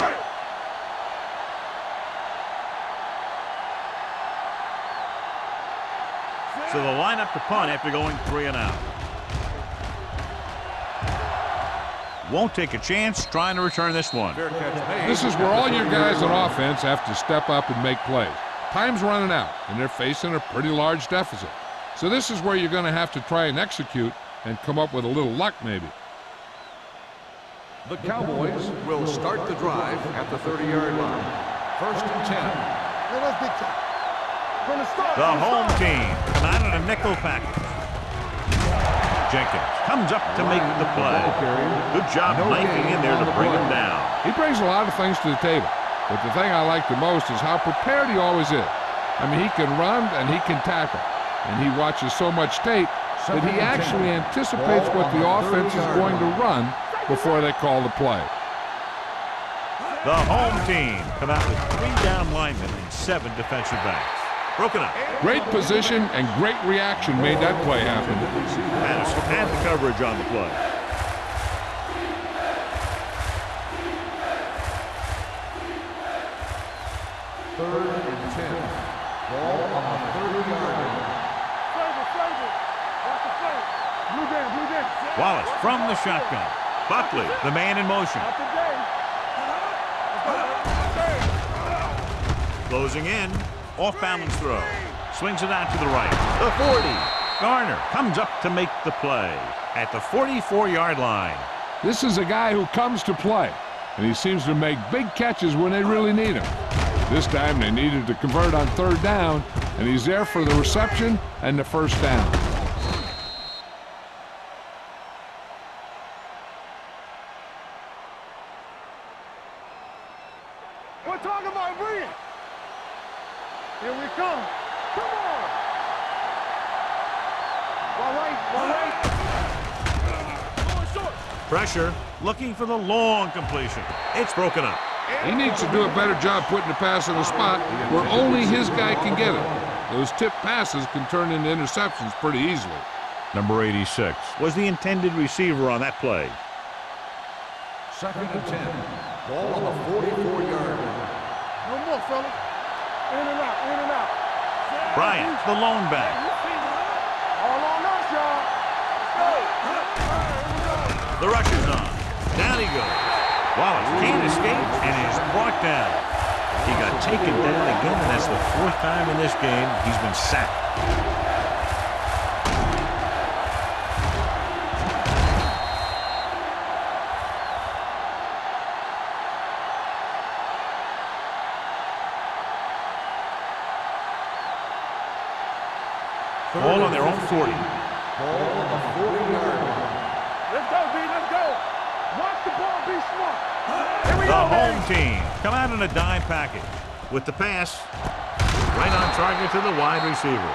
So the lineup to punt after going 3 and out. Won't take a chance trying to return this one. This is where all your guys on offense have to step up and make plays. Time's running out, and they're facing a pretty large deficit. So this is where you're going to have to try and execute and come up with a little luck maybe. The Cowboys will start the drive at the 30-yard line. 1st and 10. Hey, let's big time. From the start. The home team come out in a nickel package. Jenkins comes up to make the play. Good job knifing in there to bring him down. He brings a lot of things to the table, but the thing I like the most is how prepared he always is. I mean, he can run and he can tackle, and he watches so much tape that he actually anticipates what the offense is going to run before they call the play. The home team come out with 3 down linemen and 7 defensive backs. Broken up. Great position and great reaction made that play happen. Patterson had the coverage on the play. Third and 10. Ball on the 30-yard line. Flavor. Watch the flavor. Blue down. Wallace from the shotgun. Buckley, the man in motion. Out today. Closing in. Off balance throw. Swings it out to the right. The 40. Garner comes up to make the play at the 44-yard line. This is a guy who comes to play, and he seems to make big catches when they really need him. This time they needed to convert on 3rd down, and he's there for the reception and the 1st down. We're talking about bringing. Here we come. Come on. One right. Going short. Pressure, looking for the long completion. It's broken up. He needs to do a better job putting the pass in a spot where only his guy can get it. Those tip passes can turn into interceptions pretty easily. Number 86 was the intended receiver on that play. 2nd and 10. Ball on the 44-yard line. No more, fella. In and out. Bryant, the lone back. All on us, y'all. The rush is on. Down he goes. Wallace can't escape and is brought down. He got taken down again, and that's the 4th time in this game he's been sacked. All on their own 40. Ball on the 40-yard line. Let's go, B. Let's go. Watch the ball. Be smart. Here we The go, home baby. team come out in a dime package with the pass right on target to the wide receiver.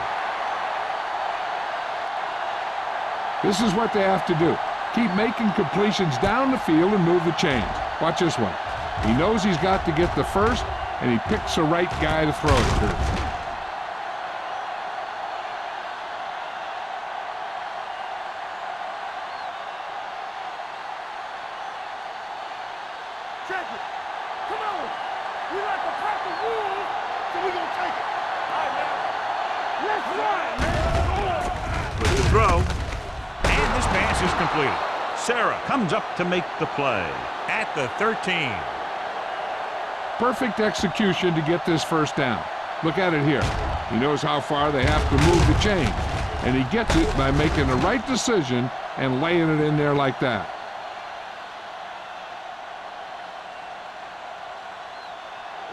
This is what they have to do. Keep making completions down the field and move the chains. Watch this one. He knows he's got to get the first, and he picks the right guy to throw it to. check it. Come on. We like a pack of wolves, so we gonna take it. All right, now. Let's run, man. With the throw. And this pass is completed. Sarah comes up to make the play at the 13. Perfect execution to get this first down. Look at it here. He knows how far they have to move the chain, and he gets it by making the right decision and laying it in there like that.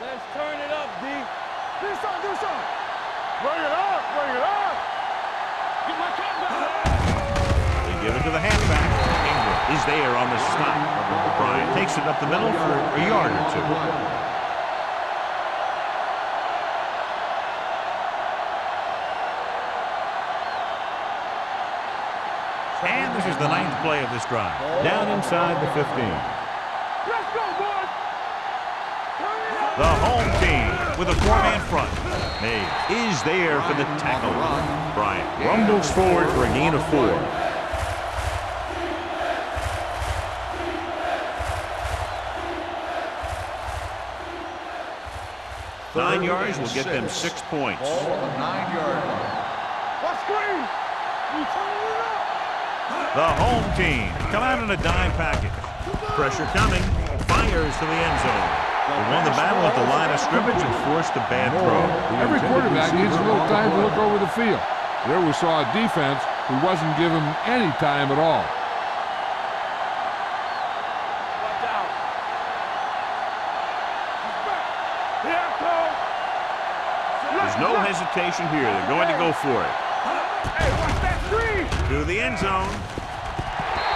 Let's turn it up, D. Do something, do something. Bring it up, bring it up. Get my cat back. They give it to the halfback. Ingram is there on the stop. Bryant takes it up the middle for a yard or two. And this is the 9th play of this drive. Down inside the 15. Let's go, boys. Turn it up. The home team with a 4-man front. Mays is there for the tackle. Bryant rumbles forward for a gain of 4. Nine yards will get them 6 points. Ball on the 9-yard line. What screen? We turn it up. The home team come out in a dime package. Pressure coming. Fires to the end zone. They won the battle at the line of scrimmage and forced a bad throw. Every quarterback needs a little time to look over the field. There we saw a defense who wasn't given any time at all. Watch out. He's back. Here comes. There's no hesitation here. They're going to go for it. Hey, watch that screen. To the end zone.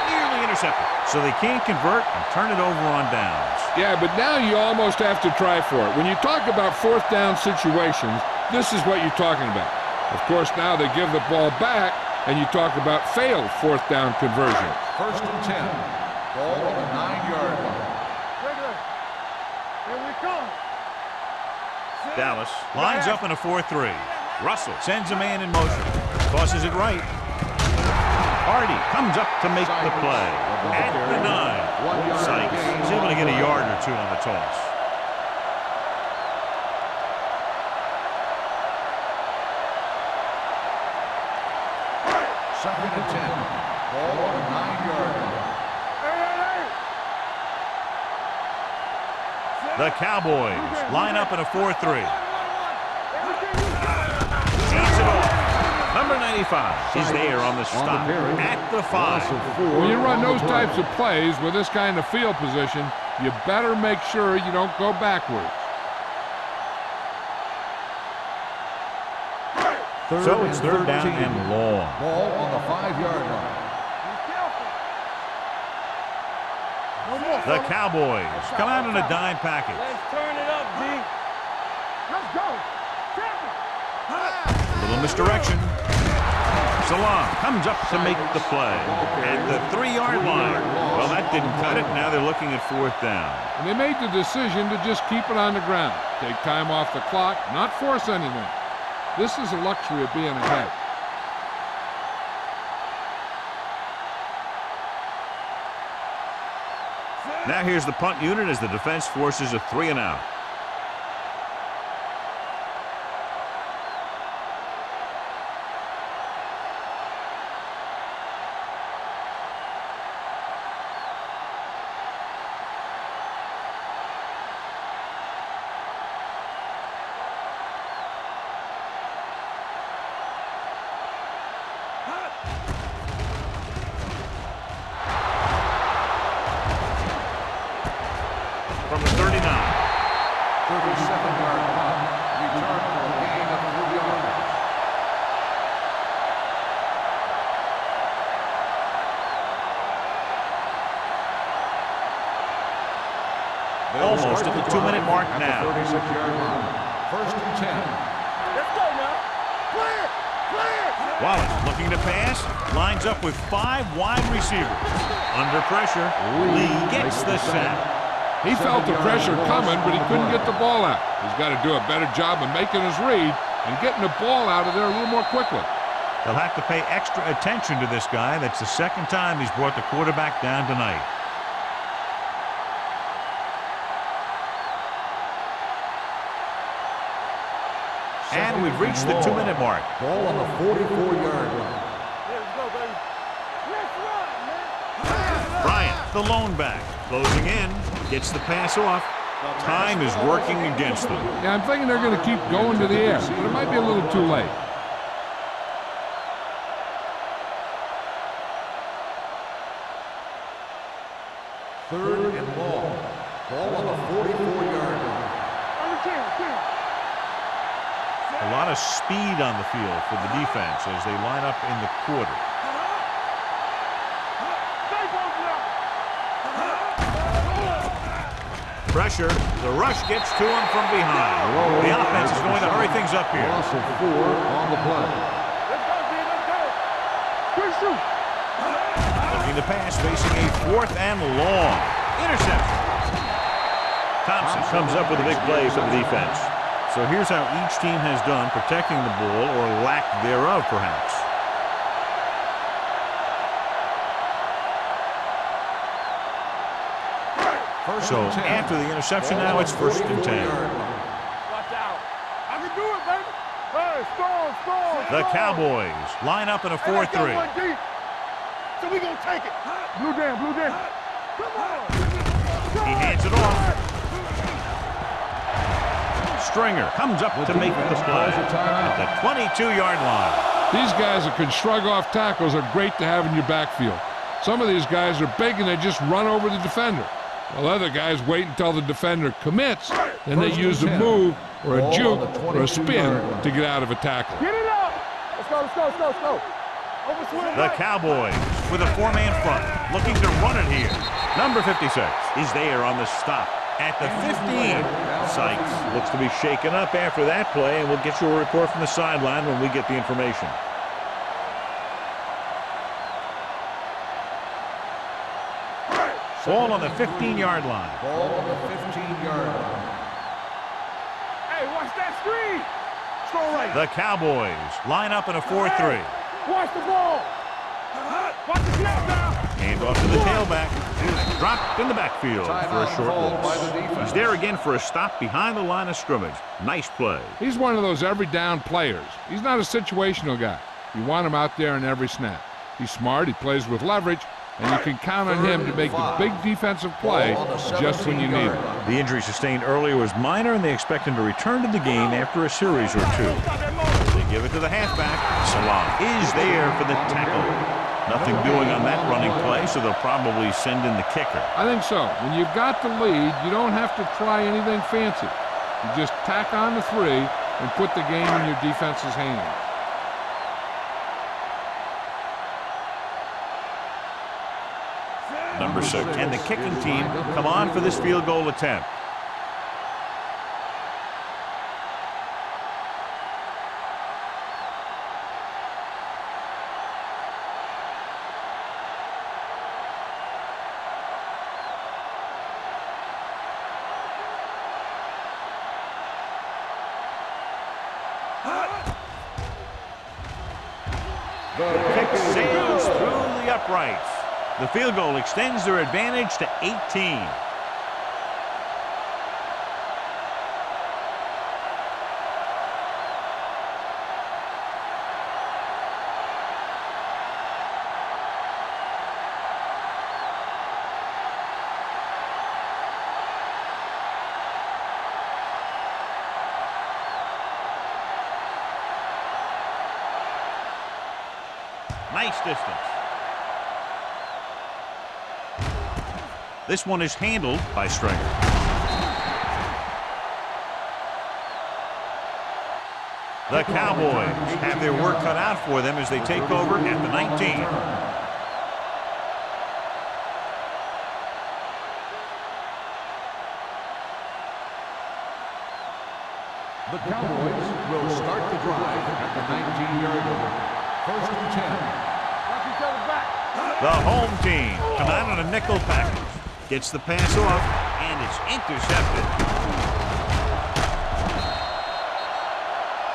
Nearly intercepted. So they can't convert and turn it over on downs. Yeah, but now you almost have to try for it. When you talk about fourth down situations, this is what you're talking about. Of course, now they give the ball back, and you talk about failed fourth down conversion. First and 10. Ball on the 9-yard line. Regular. Here we come. Dallas lines up in a 4-3. Russell sends a man in motion. Tosses it right. Hardy comes up to make the play. At the 9. Sykes is able to get a yard or two on the toss. Second and 10. Ball on the 9-yard line. The Cowboys line up in a 4-3. Number 95 is there on the stop at the 5. When you run those types of plays with this kind of field position, you better make sure you don't go backwards. So it's third down and long. Ball on the 5-yard line. The Cowboys come out in a dime package. Let's turn it up, D. Let's go. A little misdirection. Salam comes up to make the play at the 3-yard line. Well, that didn't cut it. Now they're looking at fourth down. And they made the decision to just keep it on the ground. Take time off the clock, not force anything. This is a luxury of being ahead. Now here's the punt unit as the defense forces a 3-and-out. From the 39. 37-yard punt. Return for a gain of 3 yards. Almost at the 2-minute mark now. 36-yard line. First and 10. Let's go now. Play it. Play it. Wallace looking to pass. Lines up with 5 wide receivers. Under pressure. Lee gets the sack. He felt the pressure coming, but he couldn't get the ball out. He's got to do a better job of making his read and getting the ball out of there a little more quickly. They'll have to pay extra attention to this guy. That's the second time he's brought the quarterback down tonight. And we've reached the 2-minute mark. Ball on the 44-yard line. Let's go, baby. Let's run, man. Bryant, the lone back, closing in, gets the pass off. Time is working against them. Yeah, I'm thinking they're going to keep going to the air, but it might be a little too late. Third and long. Ball on the 44-yard line. On the 10. A lot of speed on the field for the defense as they line up in the quarter. Stay focused now. Pressure. The rush gets to him from behind. The offense is going to hurry things up here. Loss of 4 on the play. Let's go, kid. Let's go. Quick shoot. Looking to pass, facing a 4th and long. Interception. Thompson comes up with a big play for the defense. So here's how each team has done protecting the ball, or lack thereof, perhaps. So after the interception, now it's 1st and 10. Watch out. I can do it, baby. Hey, storm. The Cowboys line up in a 4-3. So we gonna take it. Blue down. Come on. He hands it off. Stringer comes up to make the play at the 22-yard line. These guys that can shrug off tackles are great to have in your backfield. Some of these guys are big and they just run over the defender. While other guys wait until the defender commits, then they use a move or a juke or a spin to get out of a tackle. Get it up. Let's go. Overswing The right. Cowboys with a 4-man front, looking to run it here. Number 56 is there on the stop at the 15. Sykes looks to be shaken up after that play, and we'll get you a report from the sideline when we get the information. Ball on the 15-yard line. Ball on the 15-yard line. Hey, watch that screen. Strong right. The Cowboys line up in a 4-3. Watch the ball. Watch the snap now. Hand off to the tailback. Dropped in the backfield for a short loss. He's there again for a stop behind the line of scrimmage. Nice play. He's one of those every down players. He's not a situational guy. You want him out there in every snap. He's smart, he plays with leverage, and you can count on him to make the big defensive play just when you need it. The injury sustained earlier was minor, and they expect him to return to the game after a series or two. They give it to the halfback. Salah is there for the tackle. Nothing doing on that running play, so they'll probably send in the kicker. I think so. When you've got the lead, you don't have to try anything fancy. You just tack on the 3 and put the game in your defense's hands. Number 6. And the kicking team come on for this field goal attempt. The kick sails through the uprights. The field goal extends their advantage to 18. Nice distance. This one is handled by Stringer. The Cowboys have their work cut out for them as they take over at the 19. The Cowboys will start the drive at the 19-yard line. 1st and 10. Watch each other back. The home team come out on a nickel package. Gets the pass off, and it's intercepted.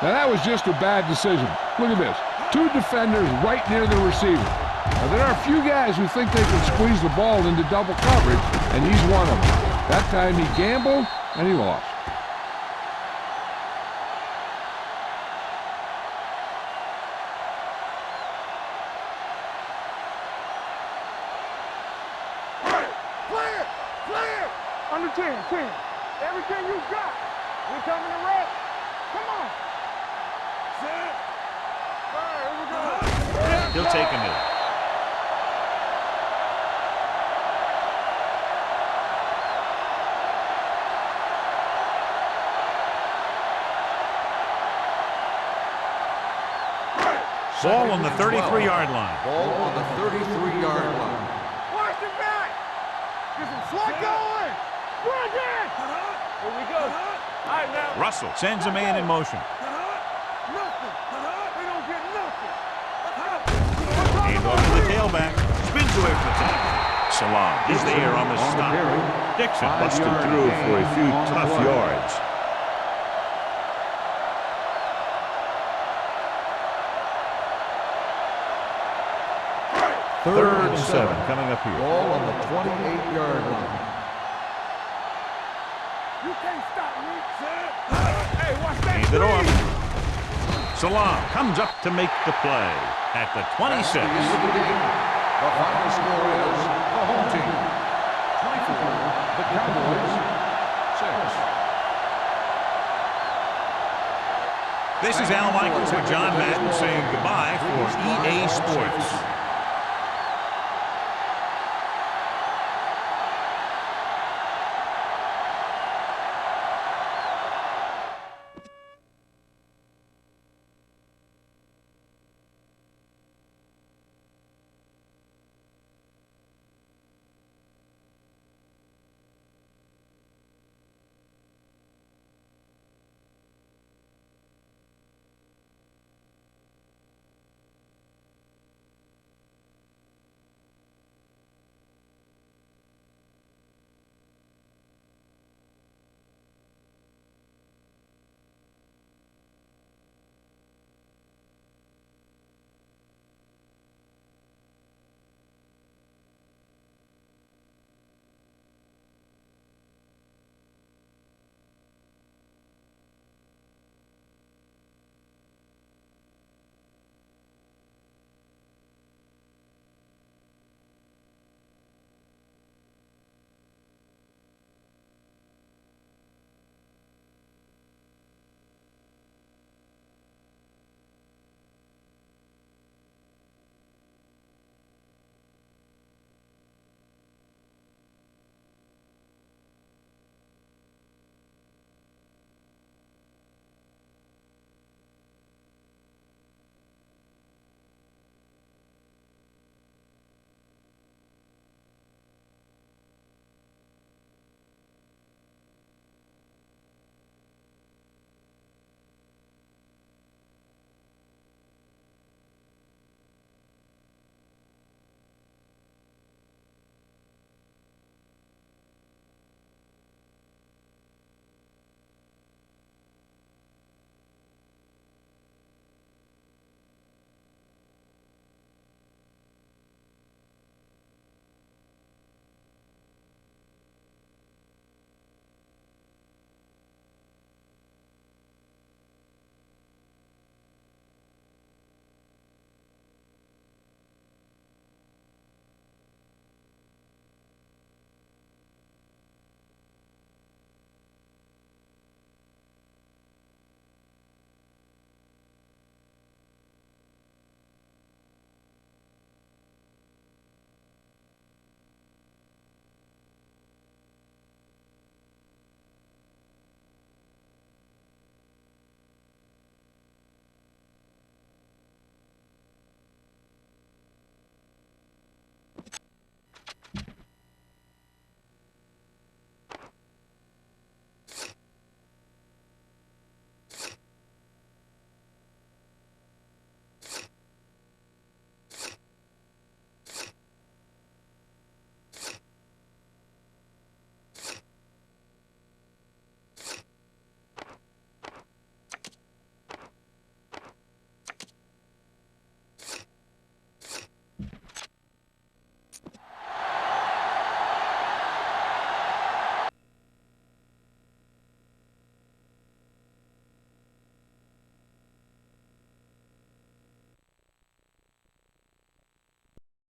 Now that was just a bad decision. Look at this. 2 defenders right near the receiver. Now there are a few guys who think they can squeeze the ball into double coverage, and he's one of them. That time he gambled, and he lost. Clear. Under 10, 10. Everything you got. We coming to rest. Come on. Set. All right, here we go. He'll take a knee. Ball on the 33-yard line. Ball on the 33-yard line. Watch it back. Get some slug going. Run again. Here we go. All right, now. Russell sends a man in motion. Nothing. We don't get nothing. Hand off to the tailback. Spins away from the tackle. Salam is there on the stop. Dixon busted through for a few tough yards. Third and 7 coming up here. Ball on the 28-yard line. You can't stop me. Hey, watch that. Hand it off. Salam comes up to make the play at the 26. The end of the game. The final score is the home team 24, the Cowboys 6. This is Al Michaels with John Madden saying goodbye for EA Sports.